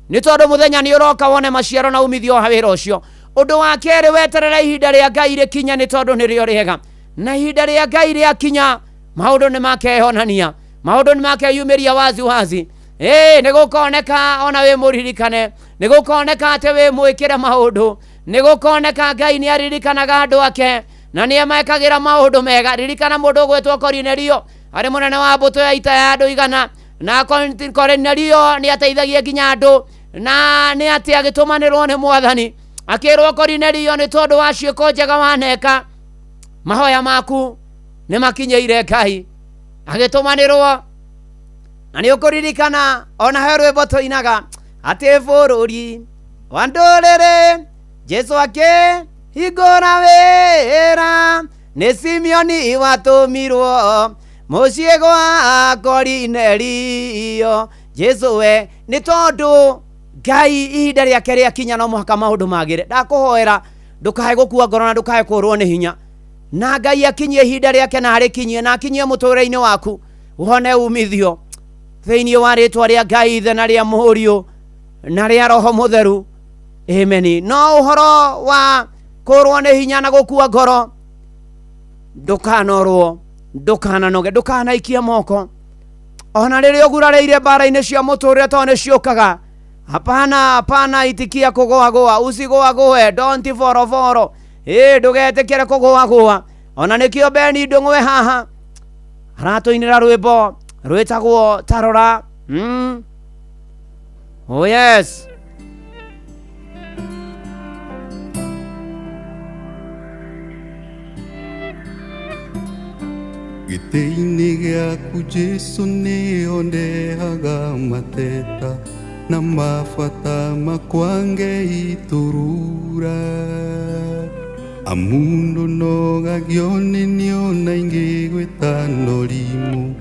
ni tondu muthenya ni uroka wone maciaro na umithio ha wira ucio undu wa keri weterera ihinda ria Ngai rikinya ni tondu ni rio riega na ihinda ria Ngai riakinya maundu ni makehonania maundu ni makeyumiria wazi ni gukoneka ona we muririkane ni gukoneka ate we mwikire maundu ni gukoneka Ngai ni aririkanaga andu ake na ni amekagira maundu mega ririkana mundu gwetwo Kornelio ari munene wa mbuto ya ita ya andu 100 na Kornelio ni ateithagia nginya andu na ni ati agitumanirwo ni mwathani akirwo Kornelio ni tondu wa ciiko njega waneka mahoya maku ni makinyeire Ngai agitumanirwo na ni ukuririkana ona herwe mboto inaga ati bururi wa ndurire Jesu ake hingura wira ni Simeoni watumirwo mucie gwa Kornelio Jesu we ni tondu Ngai ihinda riake riakinya no muhaka maundu magire ndakuhoera ndukae gukua ngoro na ndukae kurwo ni hinya na Ngai akinyie ihinda riake na arikinyie na akinyie muture-ini waku uhone umithio thiini wa ritwa ria Ngai ithe na ria Mũriũ na ria Roho Mutheru amen. No uhoro wa kurwo ni hinya na gukua ngoro ndukanorwo ndukananoge ndukanaikia moko ona riria ugurareire mbara-ini cia muturire to ni ciukaga hapana itikia kugoagoa usigoagoe don't voro ndugetikire kugoagoa ona nikio Beni Ndung'we haha aratuinira rwimbo rwitagwo Tarora oh yes gĩtĩ-inĩ gĩaku Jesu nĩho ndehaga mateta na mabata makwa Ngei turura amundu nogagio nĩ niona ingĩgwĩta ndorimu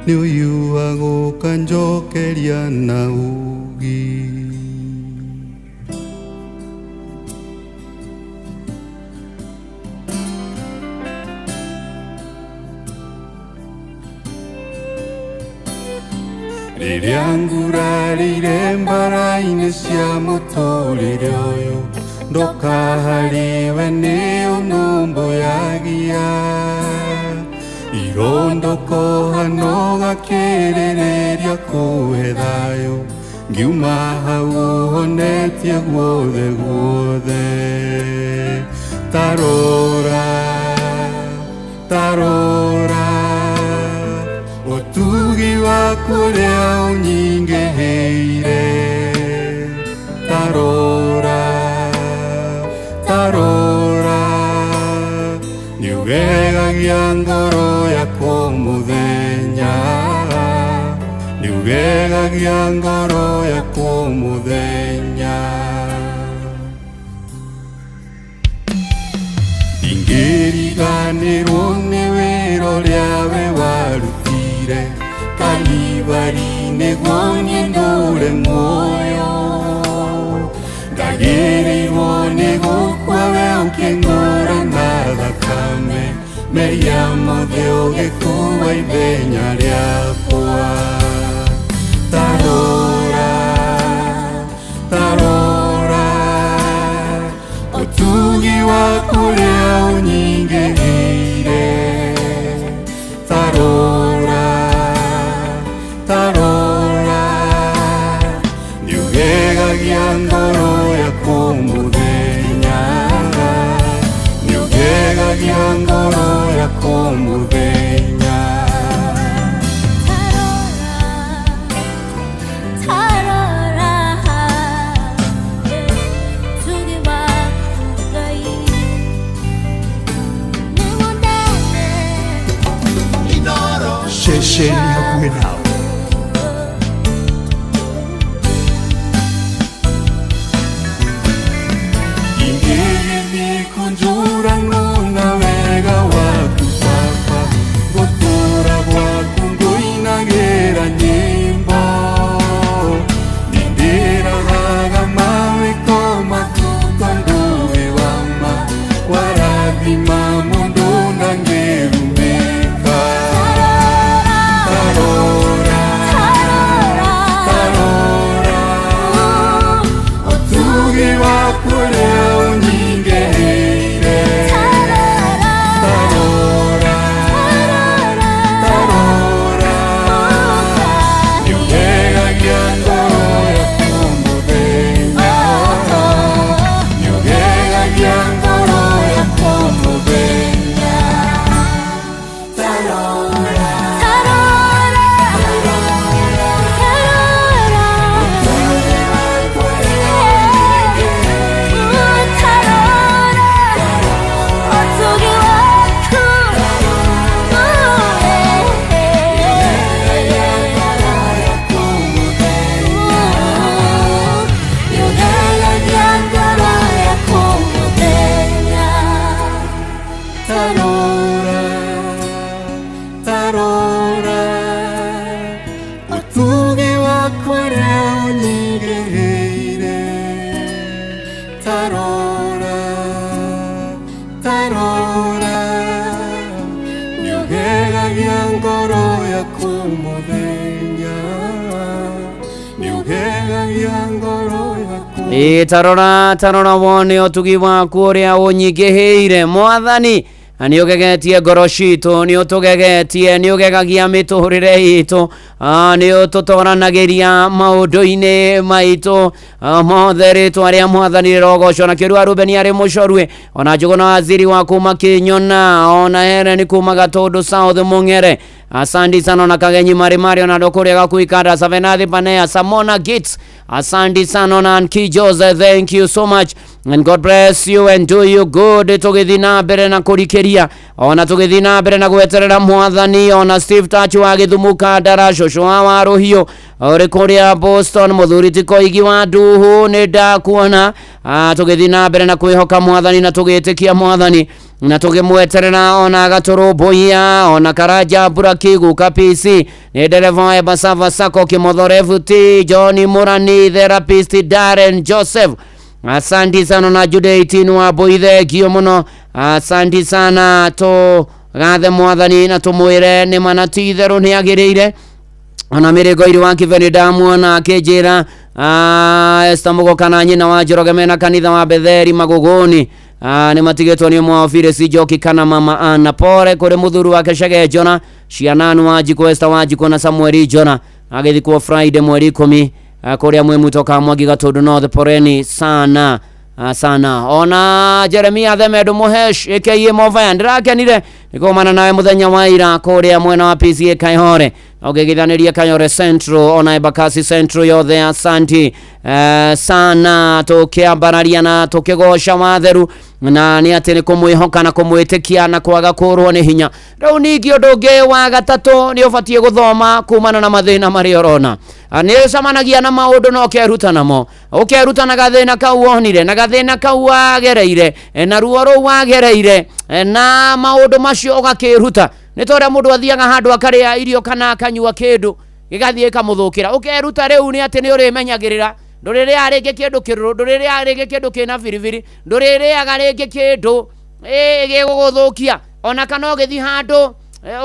nĩ ũyuagwo kanjokeria na ugi rĩrĩa ngurarĩire mbara-inĩ cia mũtũrĩre ũyũ ndoka harĩwe nĩ ũnũmbũyagia irondoko hano gakĩrĩrĩria kũhe thayũ ngiuma hau honetie guothe tarora utugi waku ũrĩa ũnyingĩhĩire tarora niugegagia ngoro yakwa mũthenya niugegagia ngoro yakwa mũthenya ingĩriganĩrwo nĩ wĩra ũrĩa we warutire Kalvari nĩguo niĩ ndũre muoyo ndagĩrĩirwo nĩ gũkua we ũkĩng'ũra na thakame meria mothe ũgĩkuua ithenya rĩakwa muthenya shesheni hakuhe nao ingeni kunjura nuna wega waku papa gotura waku nguinagera nyimbo nindira raga mawe koma kutanduwe wama warathima mundu nangerumeka tarora tarora otugi waku leo nyingeire tarora tarora nyugegagia ngoro yaku muthenya nyugegagia ngoro yaku muthenya tarora tarora otugi wakwa leo nyingeire tarora tarora nyugegagia ngoro yaku muthenya nyugegagia ngoro yaku tarora tarora wone otugi waku uria unyigihiire mwathani ani ugegetie ngoro citu ni utugegetie ni ugegagia miturire itu ni ututoranagiria maundu-ini maitu mothe ritwa ria mwathani rogocwo na kirua Rubeni ari mucorwe ona Njuguna waziri wa kuma Kinyona ona Helen kuma Gatundu South Mung'ere asandi sana na Kagenyi Mari ona Dokuria Gakuikanda Savenathi Panea Samona Gits asandi sana na Nki Jose, thank you so much and God bless you and do you good. Tugithina mbere na kurikiria ona tugithina mbere na gweterera mwathani ona Steve Tachu wa Githumu Kandara Shosho wa Ruhio ori kuria Boston muthuri Tikoigi wa Nduhu ni ndakuona tugithina mbere na kwihoka mwathani na tugitikia mwathani na tugimweterera ona Gaturumbuia ona Karaja Burakigu Kapisi ni dereva ya Basava Sako Kimothorevu T Johnny Murani therapist Darren Joseph asante sana na Jude wa Boithe gio muno asante sana to gathe mwathani na tumwire ni manati theru ni agirire ona mirego iri wa Kiveni ndamuona akijira estamugo kana nyina wa Njoroge mena kanitha wa Betheri Maguguni ni matigetwo ni mwafire si Joki kana mama Ana pore kuri muthuru wake Shege Jona ciananu wa Jikwesta wa Jikona Samueli Jona agithikwo Friday mweri 10 kuria mwe mutoka Mwangi Gatundu North poreni sana sana ona Jeremia Themedo Muhesh aka Mova ndirakenire nikomana nawe muthenya wa ira kuria mwena wa PCA Kaihore ogegithaniria Kaihore Central ona Embakasi Central yothe asanti sana tukiambararia na tukigosha matheru na ni ati ni kumwihoka na kumwitikia na kwaga kurwo ni hinya riu ningi undu wa gatatu ni ubatie guthoma kumana na mathina mari orona ni samanagia na maundu no keruta namo ukeruta na gathina kau onire na gathina kau wagereire na ruo ru wagereire na maundu macio ugakiruta ni tora mundu athiaga handu akaria irio kana akanyua kindu gigathie kamuthukira ukeruta riu ni ati ni urimenyagirira ndurire arenge kindu kiruru ndurire arenge kindu kina biribiri ndurire agarenge kindu giguguthukia ona kana ugithi handu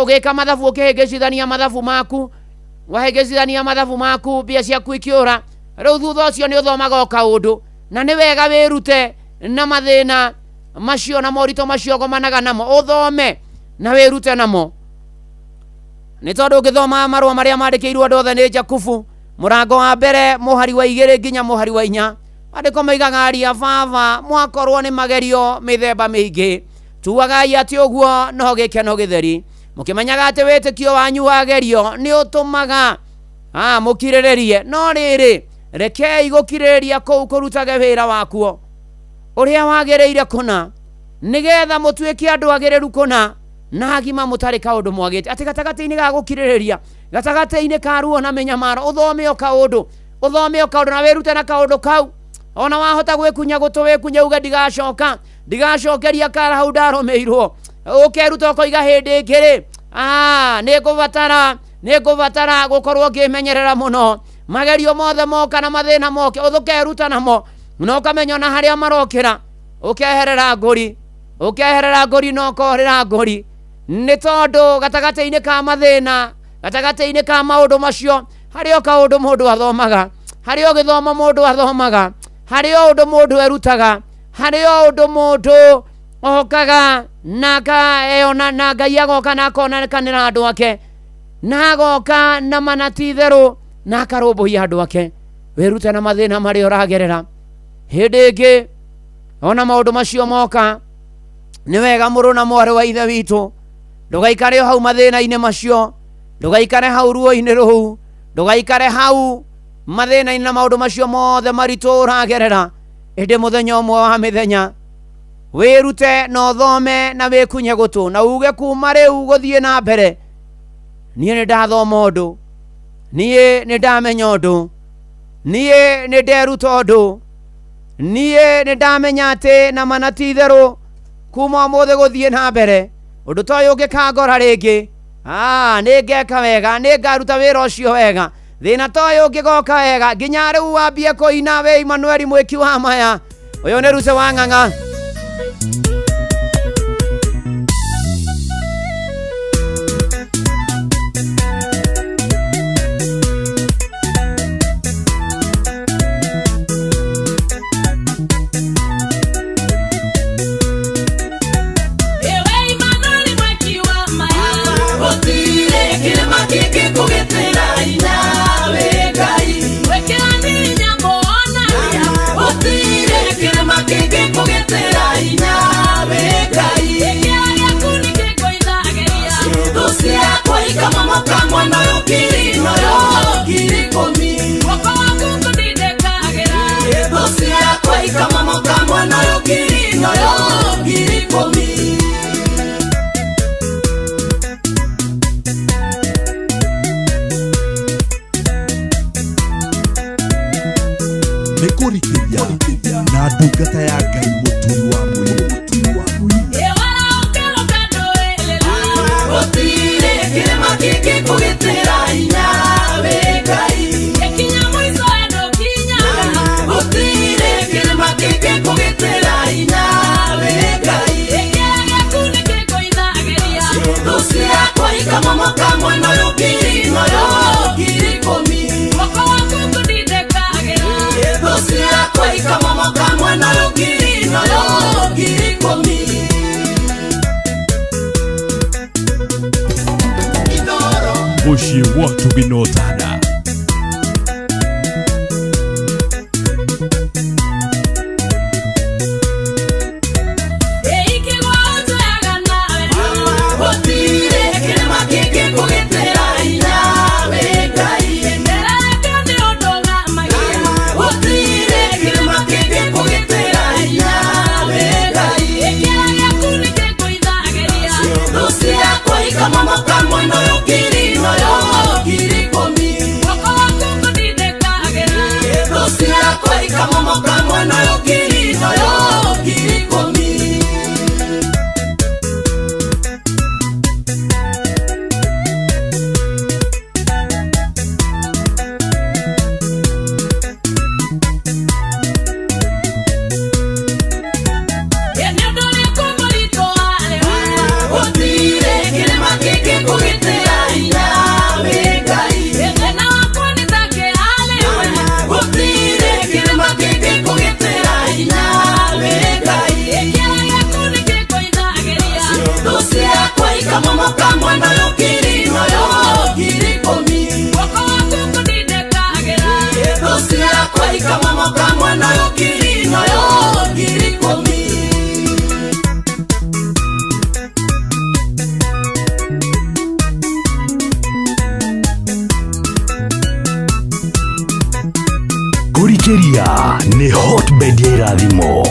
ugika mathabu ukihengecithania mathabu maku wahengecithania mathabu maku mbia ciaku ikiura riu thutha ucio ni uthomaga o kaundu na ni wega wirute na mathina macio na morito macio gomanaga namo uthome na wirute namo ni tondu ngithoma marua maria mandikirwo andu othe ni Jakubu murango wa mbere muhari wa 2 nginya muhari wa 4 andiko maigaga aria baba mwakorwo ni magerio mithemba mingi tuagai ati uguo no gikeno githeri mukimenyaga ati witikio wanyu wagerio ni utumaga mukirirerie no riri rekei gukirireria kou kurutage wira wakuo uria wagereire kuna nigetha mutuike andu agereru kuna na agima mutari kaundu mwagite ati gatagati-ini ga gukirireria gatagati-ini ka ruo na menyamaro uthome o kaundu na wirute na kaundu kau ona wahota gwikunya gutuwe kunya uga ndigacokeria kara hau ndaromeirwo ukeruta koiga hindi ngiri nigubatara gukorwo ngimenyerera muno magerio mothe moka na mathina moke uthukeruta namo no kamenya na haria marokira ukeherera ngori no korera ngori ni tondu gatagati-ini ka mathina gatagati-ini ka maundu macio hario kaundu mundu athomaga hario githoma mundu athomaga hario undu mundu erutaga hario undu mundu okaga naga eona naga yagoka nakona kanira andu ake nagoka na manatitheru nakarumbuhia andu ake wirute na mathina mari uragerera hindi ingi ona maundu macio moka ni wega muru na mwari wa ithe witu ndugaikare hau mathina-ini macio ndugaikare hau ruo-ini ruu ndugaikare hau mathina-ini na maundu macio mothe maritu uragerera indi muthenya umwe wa mithenya wirute na uthome na wikunye gutu na uge kuma riu guthie na mbere nie ni ndathoma undu nie ni ndamenya undu nie ni nderuta undu nie ni ndamenya ati na manatitheru kuma mothe guthie na mbere undu toyo ngikangora ringi ningeka wega ningaruta wira ucio wega thina toyo ngigoka wega nginya riu wambie kuina we Emmanuel mwiki wa maya uyu ni Ruse wa Ng'ang'a Nikurikiria na ndungata ya Ngai mutui wa mwiri Mushi watu binotana Kama moka mwana yo kiri no yo kiri komi makeria ni hotbed ya irathimo.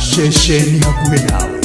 Shesheni hakuwe nawe.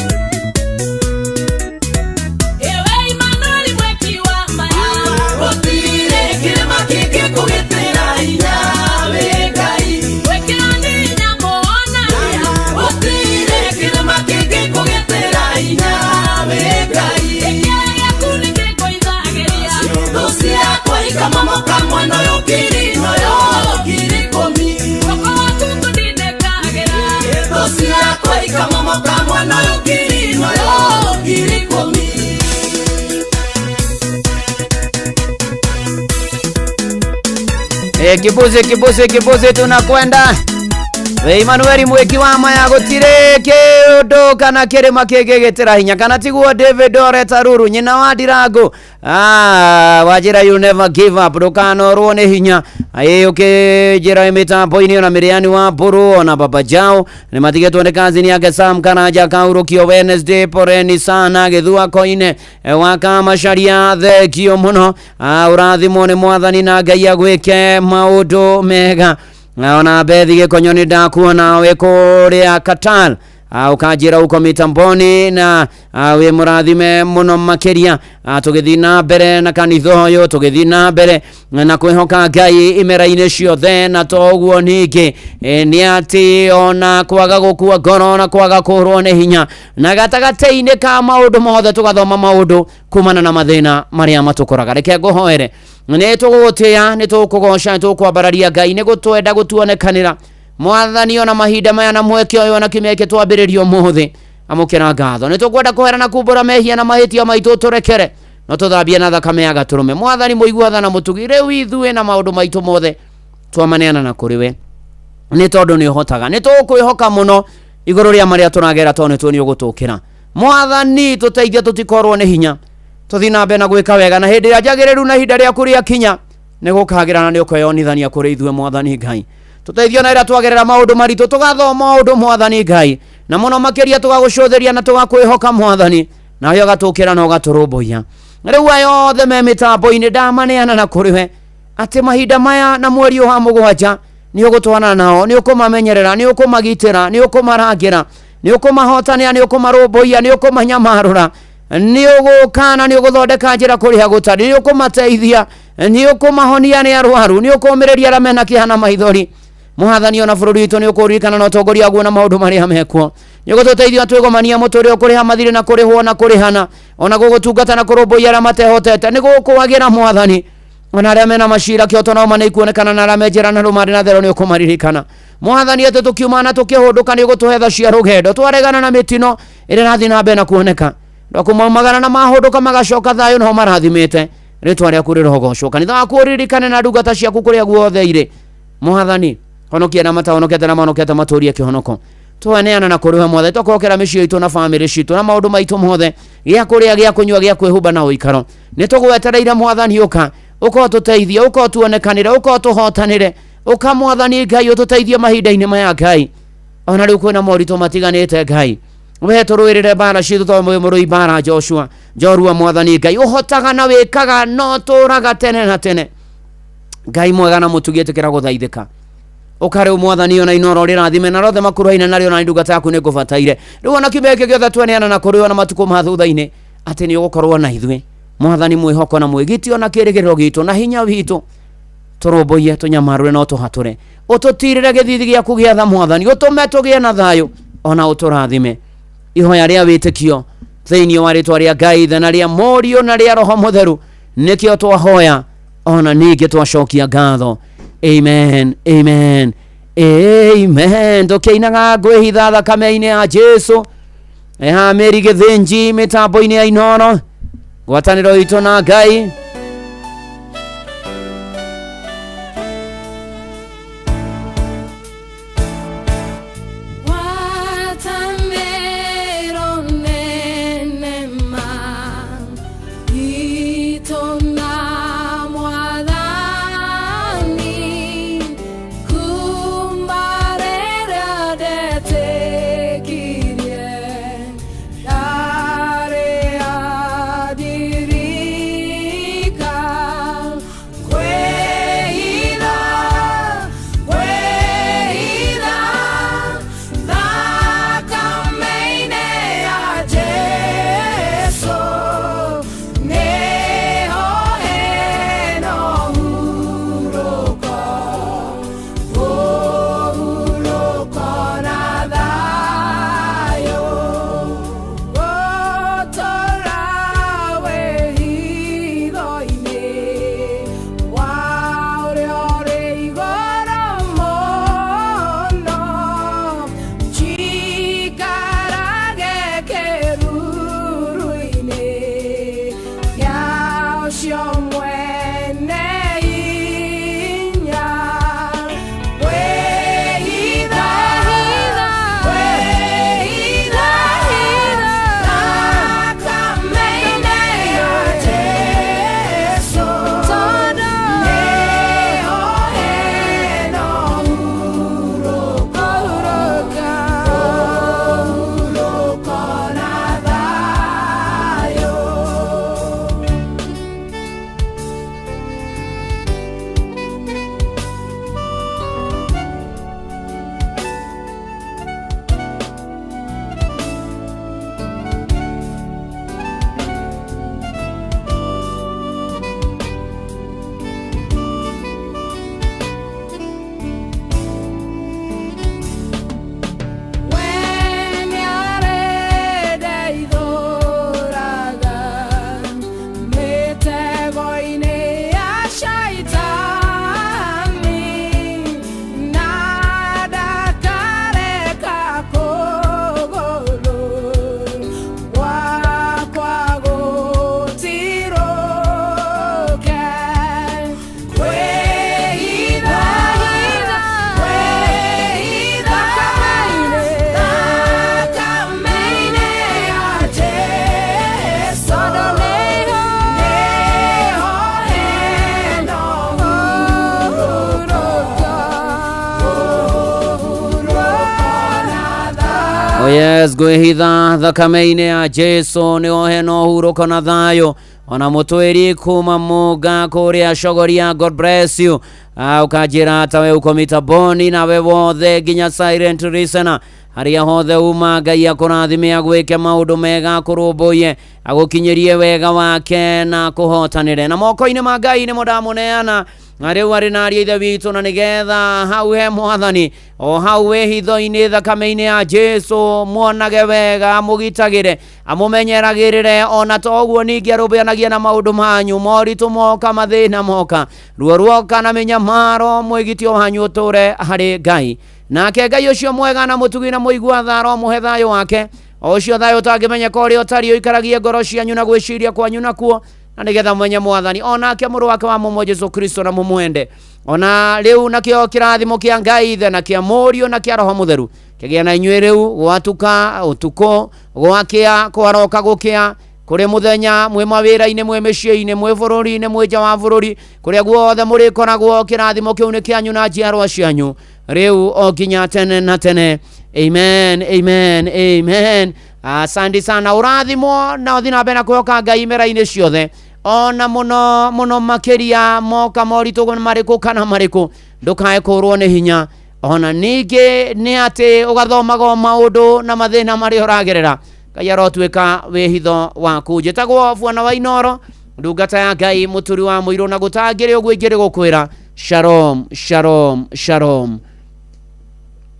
Kibuzi tunakwenda. Emmanuel mweki wa maya gutire kiundu kana kirima kigigitira hinya kana tiguo David Oretaruru nyina wa Ndirangu wajira you never give up ndukanorwo ni hinya ukijira mitambo-ini ona Miriani wa Mburu ona Baba Jao ni matigetwo ni kazini yake Sam Karanja kaurukio Wednesday poreni sana githua koine waka masharia thekio muno urathimo ni mwathani na Ngai agwike maundu mega ona bethi gikonyoni ndakuona we kuria Qatar ukajira uko mitamboni na we murathime muno makeria tugithina mbere na kanitho yo tugithina mbere na kwihoka Ngai imera-ini ciothe na toguo ningi ni ati ona kwaga gukua ngoro na kwaga kurwo ni hinya na gatagati-ini ka maundu mothe tugathoma maundu kumana na mathina maria matukoraga reke nguhoere ni tugutia ni tukugoca tukwambararia Ngai ni gutwenda gutuonekanira mwathani ona mahinda maya na mweke oyo na kimeke twambiririo muthi amukira ngatho ni tukwenda kuherana kumbura mehia na mahitia maitu turekere no tuthambie na thakame ya gaturume mwathani muigua na mutugire withue na maundu maitu mothe twamaneana na kuri we ni tondu ni uhotaga ni tukwihoka muno iguru ria maria tunagera tone tu ni ugutukira mwathani tuteithia tutikorwo ni hinya tuthina mbe na gwika wega na hindi ya jagiriru na hinda ria kuria kinya ni gukagira na ni ukuyonithania kuri ithue mwathani Ngai tuteithio na ira twagerera maundu maritu tugathoma maundu mwathani Ngai na muno makeria tugagucutheria na tugakwihoka mwathani na yo gatukira no gaturumbuia riu ayothe me mitambo-ini ndamaneana na kuri we ati mahinda maya na mweri wa mugwanja ni ugutwana nao ni ukumamenyerera ni ukumagitira ni ukumarangira ni ukumahotania ni ukumarumbuia ni ukumanyamarura ni ugukana ni uguthondeka njira kuria gutari ni ukumateithia ni ukumahonia ni arwaru ni ukumireria ramena kihana maithori mwathani ona bururi witu ni ukurikana na utongoria guo na maundu maria mekwo ni gututeithia twigomania muturi ukuriha mathire na kurihwo na kurihana ona gugutungata na kurumbuia ra matehotete ni gukuagira mwathani ona aria mena mashira kioto na mane ikuonekana na ramejera na rumari na thero ni ukumaririkana mwathani ate tukiuma na tukihunduka ni gutuhetha cia rugendo twaregana na mitino ire rathi na mbe na kuoneka ndokumagana na mahunduka magacoka thayo no marathimite ritwa ria kuri rogoco kanitha wa kuririkane na ndungata ciaku kuria guothe ire mwathani honokia na mata honokete na manokete maturia kihonoko twaneana na kuriwe mothe tukokera micio itu na family citu na maundu maitu mothe gia kuria gia kunywa gia kwihumba na uikaro ni tugwetereire mwathani uka tuteithie uko tuonekanire uko tuhotanire uka mwathani Ngai ututeithie mahinda-ini maya Ngai ona riu kwina moritu matiganite Ngai we turuirire bara citu to murui bara Joshua Jorua mwathani Ngai uhotaga na wikaga no turaga tene na tene Ngai mwega na mutugite kira guthaithika ukare mwathani ona inoro rirathime na rothe makuruhaine nario na ndungata yaku ni ngubataire riu ona kimeke giothe tweneana na kuri ona matuko mathutha-ini ati ni ugukorwo na ithue mwathani mwihoko na mwigitio na kirigiriro gitu na hinya witu turumbuie tunyamarure no tuhature ututirire githithi giaku giatha mwathani utume tugie na thayo ona uturathime ihoya ria witikio thiini wa ritwa ria Ngai na ria Morio na ria Roho Mutheru nikio twahoya ona ningi twacokia ngatho amen amen amen tukiinaga ngwihitha thakame-ini ya Jesu Meri Githinji mitambo-ini ya Inooro ngwataniro itu na Ngai Yes, gwihitha thakame-ini ya Jesu ni oheno huruko na thayo ona mutwiri kuma muga kuria shogoria. God bless you. Ukajira tawe ukomita boni na we wothe ginya silent listener haria hothe uma Ngai akurathime agwike maundu mega kurumbuye agukinyirie wega wake na kuhotanire na moko-ini ma Ngai ni mudamuneana Ariu ari na aria ithe witu na nigetha hau he mwathani o hau we hitho-ini thakame-ini ya Jesu muonage wega amugitagire amumenyeragirire ona toguo ningi arubianagia na maundu manyu moritu moka mathina moka ruo ruoka na minyamaro mwigitio hanyu ture hari Ngai nake Ngai ucio mwega na mutugi na muigua tharo muhe thayo wake ucio thayo utangimenyeka uria utari uikaragie ngoro cianyu na gwiciria kwanyu nakuo na nigetha mwenye mwathani onake muru wake wa mumo Jesu Kristo na mumwende ona riu nakio kirathimo kia Ngai ithe na kia Mũriũ na kia Roho Mutheru kigia na inyuĩ riu gwatuka utuko gwakia kwaroka gukia kuri muthenya mwe mawira-ini mwe mĩciĩ-ini mwe bũrũri-ini mwe nja wa bũrũri kuria guothe muri koragwo kirathimo kiu ni kianyu na njiarwa cianyu riu o nginya tene na tene. Amen, amen, amen. Asante sana urathimo na uthi na mbere kuoka Ngai mera-ini ciothe ona muno makiria moka moritu mariku kana mariku ndukae kurwo ni hinya ona ningi ni ati ugathomaga maundu na mathina mari uragerera Ngai arotwika wihitho waku. Njitagwo Bwana wa Inooro ndungata ya Ngai muturi wa muiro na gutangire uguo ingiri gukwira shalom shalom shalom.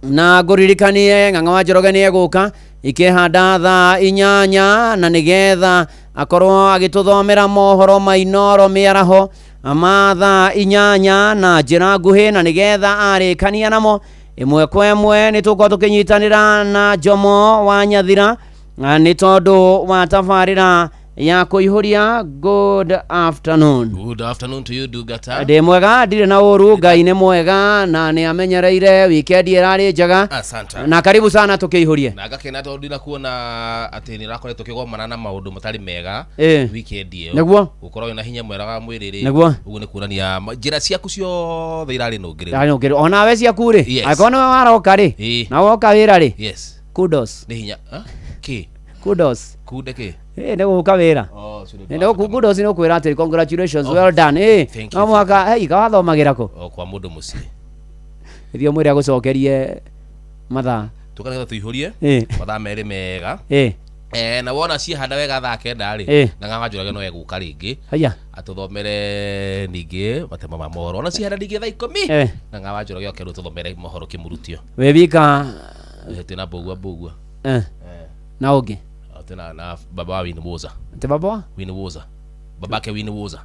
Na nguririkanie Ng'ang'a wa Njoroge ni eguka ikihanda thaa 8 na nigetha akorwo agituthomera mohoro ma Inooro miaraho ama thaa 8 na njira nguhi na nigetha arikania namo imwe kwa imwe nituko tukinyitanira na Jomo wa Nyathira Nĩ tondũ wa tabarĩra ya kuihuria. Good afternoon. Good afternoon to you Dugata. Ndĩ mwega, ndirĩ na ũru, Ngai nĩ mwega na nĩ amenyereire, weekend ĩrarĩ njega. Asante. Na karibu sana tukiihurie. Na ngakena tondũ ndina kuona atĩ nĩ rakoretwo kĩgomana na maũndũ matarĩ mega weekend ĩyo. Nĩguo Gũkorwo wĩna hinya mwega wa mwĩrĩ rĩ. Nĩguo Ũguo nĩ kuonania njĩra ciaku ciothe irarĩ nũngĩrĩru. Nũngĩrĩru. Ona we ciaku rĩ, angĩkorwo nĩwe waroka rĩ na woka wĩra rĩ. Yes. Kudos. Nĩ hinya. Kĩ? Kudos. Kude kĩ? Nĩ gũka wĩra. Nĩ kudos nĩ kwĩra atĩ congratulations, well done. No mwaka kawathomagĩra kũ? Kwa mũndũ mũciĩ. Ithio mwĩre agũcokerie mathaa. Tũkanĩgetha tũihũrie mathaa merĩ mega. Na wona ciehanda wega thaa kenda rĩ, na Ng'ang'a no egũka rĩngĩ atũthomere ningĩ matema ma mohoro. Ona ciehanda ningĩ thaa 10 na Ng'ang'a Njoroge oke tũthomere mohoro kĩmurutio. We wika tena bogua na ũngĩ tena na baba wa Winnie Woza. Ate baba wa Winnie Woza, babake Winnie Woza.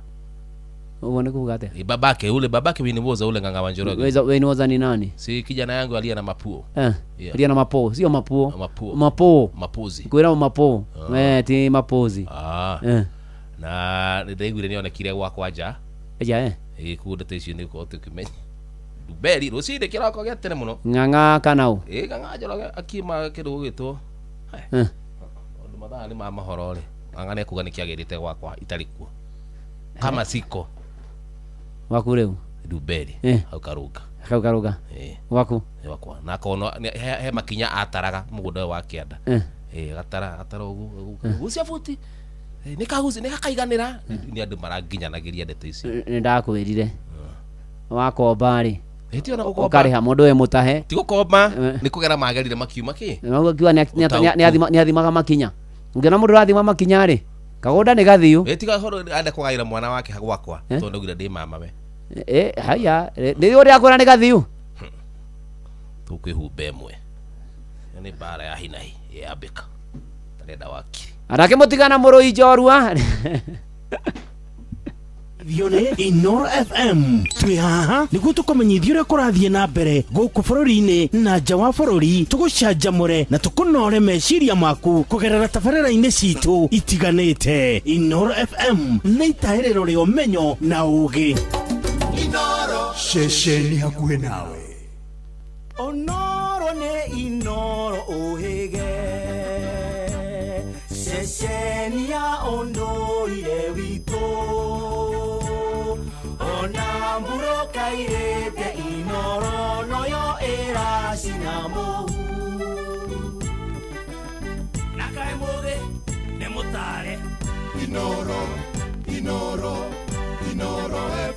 Uone kuga ate babake Winnie Woza ule Ng'ang'a Njoroge. Winnie Woza ni nani? Si kijana yangu aliye na mapuo. Aliye na mapuo, sio mapuo. Mapozi. Kwera mapuo. Ti mapozi. Na ndaiguire nionekire gwakwa nja. Kundete icio nĩ ko tukimenya. Duberi rucinde kirako gya tene muno. Ng'ang'a Kanau. Ng'ang'a Njoroge akima kindu gitwo. Ondu mathaa nĩ ma mahoro rĩ. Ng'ang'a nĩ kuga nĩkĩagĩrĩte gwakwa itarĩ kuo. Kama siko. Waku rĩu. Duberi. Hau karuga. Waku. Wakwa. Na kono he makinya ataraga mũgũnda wa Kĩanda. Gatara ũguo. Gucia futi. Nĩkaguci nĩgakaiganĩra. Nĩ andũ maranginyanagĩria ndeto ici. Nĩndakwĩrire. Wakomba rĩ. Eti ona gukomba. Ukariha mundu we mutahe. Ti gukomba, ni kugera magerire makiuma ki. No kiwa ni athimaga makinya. Ngena mundu rathima makinya ri. Kagoda ni gathiu. Eti ga horo ande kugaira mwana wake gwakwa. Tondu ngira ndi mama we. Haya, ndi uri akora ni gathiu. Tukwihumba imwe. Ni bara ya hinahi ya Beka. Tarenda waki. Arake mutigana murui njorua. Vione Inoro FM twi haha niguo tukomenyithia uria kurathie na mbere guku bururi-ini na nja wa bururi, tugucanjamure na tukunore meciria maku kugerera tabarĩra-inĩ citu itiganĩte. Inoro FM nĩ itahĩrĩro rĩa ũmenyo na ũũgĩ. Inoro ceceni hakuhĩ nawe. Onoro nĩ Inoro ũhĩge ceceni ya ũndũire witũ. Ona mburo kairete Inoro noyo era sinamu. Nakae muge ne mutare. Inoro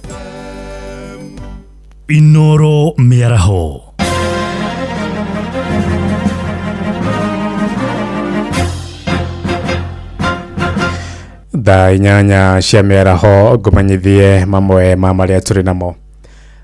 FM. Inoro mĩaraho. Thaa inyanya cia mĩaraho ngũmenyithie mamwe ma marĩa tũrĩ namo.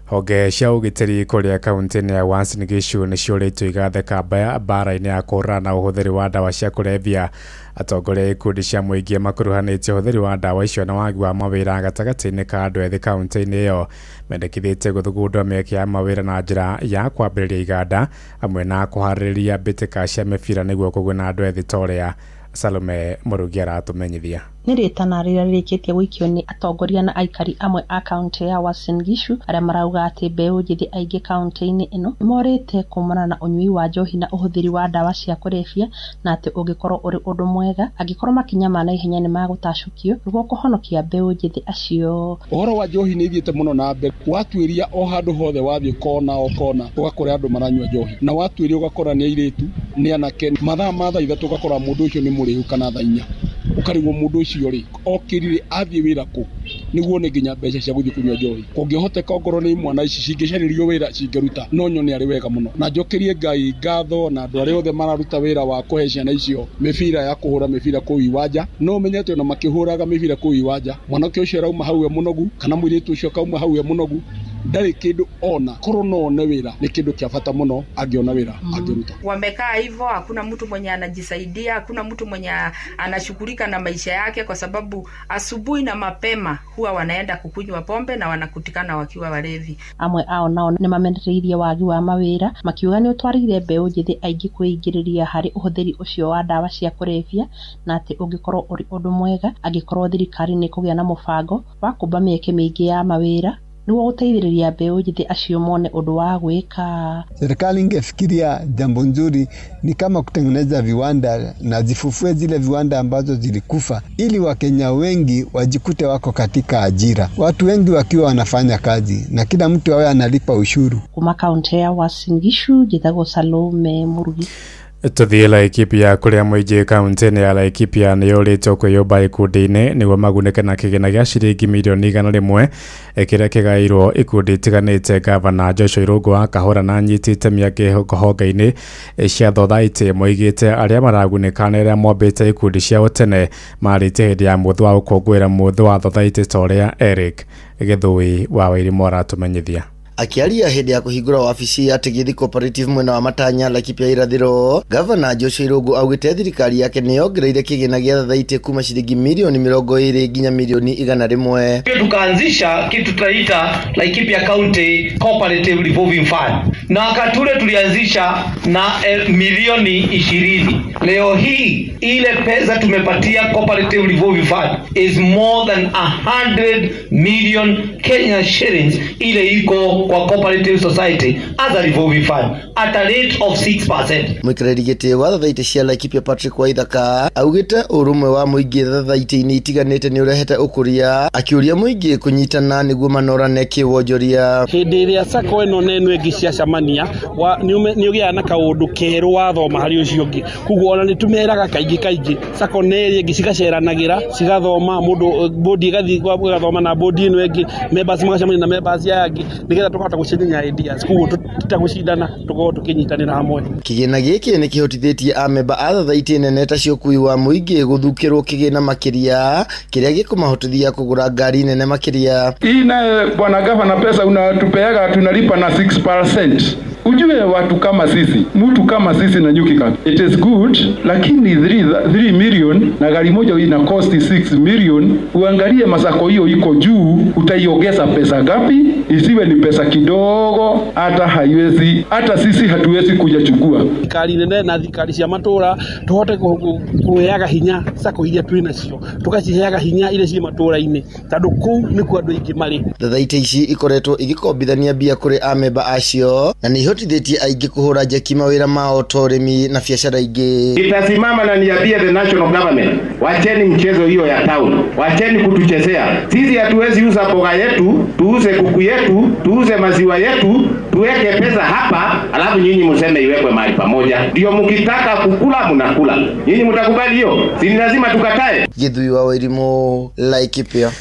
Honge cia ũgitĩri kũrĩa kaunti-inĩ ya Uasin Gishu nĩ ciũrĩtwo igatheka mbara-inĩ ya kũhũrana na ũhũthĩri wa ndawa cia kũrebia. Atongoria ikundi cia mũingĩ makuruhanĩtie ũhũthĩri wa ndawa icio na wagi wa mawĩra gatagatĩ-inĩ ka andũ ethĩ kaunti-inĩ ĩyo. Mendekithĩtie gũthugunda mĩeke ya mawĩra na njĩra ya kwambĩrĩria iganda hamwe na kũharĩrĩria mbĩtĩka cia mĩbira nĩguo kũguna andũ ethĩ ta ũrĩa Salome Mũrugi aratũmenyithia. Nĩ rĩtana rĩrĩa rĩrĩkĩtie gũikio nĩ atongoria na aikari amwe a kaunti ya Uasin Gishu arĩa marauga atĩ mbeũ njĩthĩ aingĩ kaunti-inĩ ĩno nĩmorĩte kumana na ũnyui wa njohi na ũhũthĩri wa ndawa cia kũrebia, na atĩ ũngĩkorwo ũrĩ ũndũ mwega angĩkorwo makinya ma naihenya nĩ magũtacũkio nĩguo kũhonokia mbeũ njĩthĩ acio. Ũhoro wa njohi nĩ ithiĩte mũno na mbere. Watuĩria o handũ hothe wathiĩ kona ũgakora andũ maranyua njohi, na watuĩria ũgakora nĩ airĩtu nĩ anake. Mathaa ma thaa ithatũ ũgakora mũndũ ũcio nĩ mũrĩu kana thaa inya. Ũkarigwo mũndũ ũcio rĩ okĩrire athiĩ wĩra kũ nĩguo nĩ nginya mbeca cia gũthiĩ kũnyua njohi. Kũngĩhoteka okorwo nĩ imwana ici cingĩcarĩrio wĩra cingĩruta, no nyone arĩ wega mũno. Na njokerie Ngai ngatho na andũ arĩa othe mararuta wĩra wa kũhe ciana icio mĩbira ya kũhũra mĩbira kũu iwanja. No menyete ona makĩhũraga mĩbira kũu iwanja, mwanake ũcio arauma hau e mũnogu kana mũirĩtu ũcio akauma hau e mũnogu, ndari kindu ona korona one wira ni kindu kia bata muno angiona wira angiruta. Wamekaa hivyo, hakuna mtu mwenye anajisaidia, hakuna mtu mwenye anashughulika na maisha yake, kwa sababu asubuhi na mapema huwa wanaenda kukunywa pombe na wanakutikana wakiwa walevi. Amwe ao nao ni mamenereirie wagi wa mawira makiuga ni utwarire mbeu njithi aingi kwingiriria hari uhuthiri ucio wa dawa cia kulevya, na ati ungikorwo uri undu mwega angikorwo thirikari ni kugia na mubango wa kumba mieke mingi ya mawira niguo guteithiriria mbeu njithi acio mone undu wa gwika. Serikali ingefikiria jambo nzuri ni kama kutengeneza viwanda na zifufue zile viwanda ambazo zilikufa, ili Wakenya wengi wajikute wako katika ajira, watu wengi wakiwa wanafanya kazi na kila mtu awe analipa ushuru. Kuma kaunti ya Uasin Gishu, Njithago Salome Murugi. Tuthie Laikipia kuria muingi kaunti-ini ya Laikipia ni yuritwo kwiyumba ikundi-ini niguo magunike na kigina gia ciringi milioni 100 kiria kigairwo ikundi itiganite. Gavana Joshua Irungu wa Kahura na anyitite miaki honge-ini cia thothaiti moigite aria maragunika na aria mombite ikundi cia tene marite hindi ya muthu wa gukungwira muthu wa thothaiti toria Eric Githui wa Wairimu aratumenyithia. Akiaria hindi ya kuhingura wabici ya Tegithi Cooperative mwena wa Matanya Laikipia irathiro, Gavana Joshua Irungu augite thirikari yake ni yongereire kigina gia thothaiti kuma shilingi milioni 20 nginya milioni 100. Tukaanzisha kitu tunaita Laikipia County Cooperative Revolving Fund, na wakati ule tulianzisha na milioni 20. Leo hii ile pesa tumepatia Cooperative Revolving Fund is more than 100 million Kenya shillings ile iko kwa Cooperative Society as a revolving fund at a rate of 6%. Mwikireri giti wa thothaiti cia Laikipia Patrick Waithaka augite urumwe wa muingi thothaiti-ini itiganite ni urehete ukuria, akiuria muingi kunyitana niguo manorane kiwonjoria. Hindi iria sako eno nenu engi cia camania ni ugia na kaundu keru wa thoma hari ucio ungi, kuguo ona ni tumeraga kaingi sako neri engi cigaceranagira cigathoma mundu bodi gathi gathoma na bodi ino engi members magacamania na members yangi nigetha tukahota gucenjia ideas, kuguo tutagucindana tukorwo tukinyitanira hamwe. Kigina giki ni kihotithitie amemba a thothaiti nene ta ciokui wa muingi guthukirwo kigina makiria kiria gikumahotithia kugura ngari nene makiria. Hii naye bwana gavana, pesa unatupeaga tunalipa na 6%. Ujue watu kama sisi, mtu kama sisi na Nyuki County, it is good, lakini 3 million na gari moja ina cost 6 million. Uangalie masako hiyo iko juu, utaiongeza pesa gapi? Isiwe ni pesa kidogo, hata haiwezi, hata sisi hatuwezi kuja chukua. Thikari nene na thikari cia matura tuhote kuheaga hinya sako iria twina cio, tukaciheaga hinya ile cia matura-ini, tondu kuu ni kwa andu aingi mari. Thothaiti ici ikoretwo igikombithania bia kuri amemba acio na ni hotithitie aingi kuhura jeki mawira mao torimi na biashara ingi. Itasimama na niambie the national government, wacheni mchezo hiyo ya town, wacheni kutuchezea. Sisi hatuwezi uza mboga yetu, tuuze kuku yetu, tuuze maziwa yetu, tuweke pesa hapa, alafu nyinyi mseme iwekwe mahali pamoja. Ndio mkitaka kukula mnakula. Nyinyi mtakubali hiyo? Si lazima tukatae. Githui wa Wairimu, Laikipia.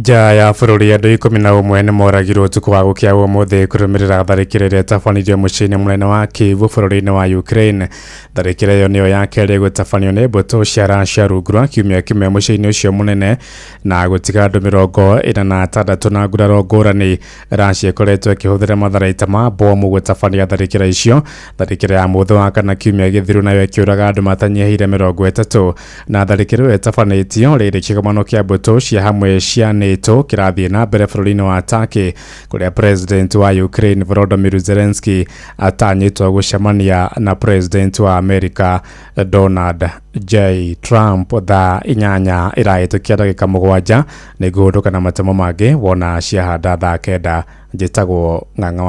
Ja ya bururi andu 11 ni moragirwo tuku wa gukia umuthi kurumirira tharikire iria tabanirio muciini munene wa Kyiv bururi-ini wa Ukraine. Tharikire iyo niyo ya keri gutabanio ni mbutu cia Russia rungu rwa kiumia kimwe muciini ucio munene na gutiga andu 46 na nguraro ngurani. Russia ikoretwo ikihuthira matharaita ma bomu gutabania tharikire icio. Tharikire ya muthu wa kana kiumia githiru nayo ikiuraga andu matanyihire 30 na tharikire iyo itabanitio riri kigamano kia mbutu cia hamwe cia NATO kirathie na mbere bururi-ini wa Turkey kuria president wa Ukraine Volodymyr Zelensky atanyitwo gucemania na president wa America Donald J. Trump thaa 8 irahitukia ndagika 7 niguo ndukana matemo mangĩ wona ciahanda thaa 9. Njĩtagwo Ng'ang'a.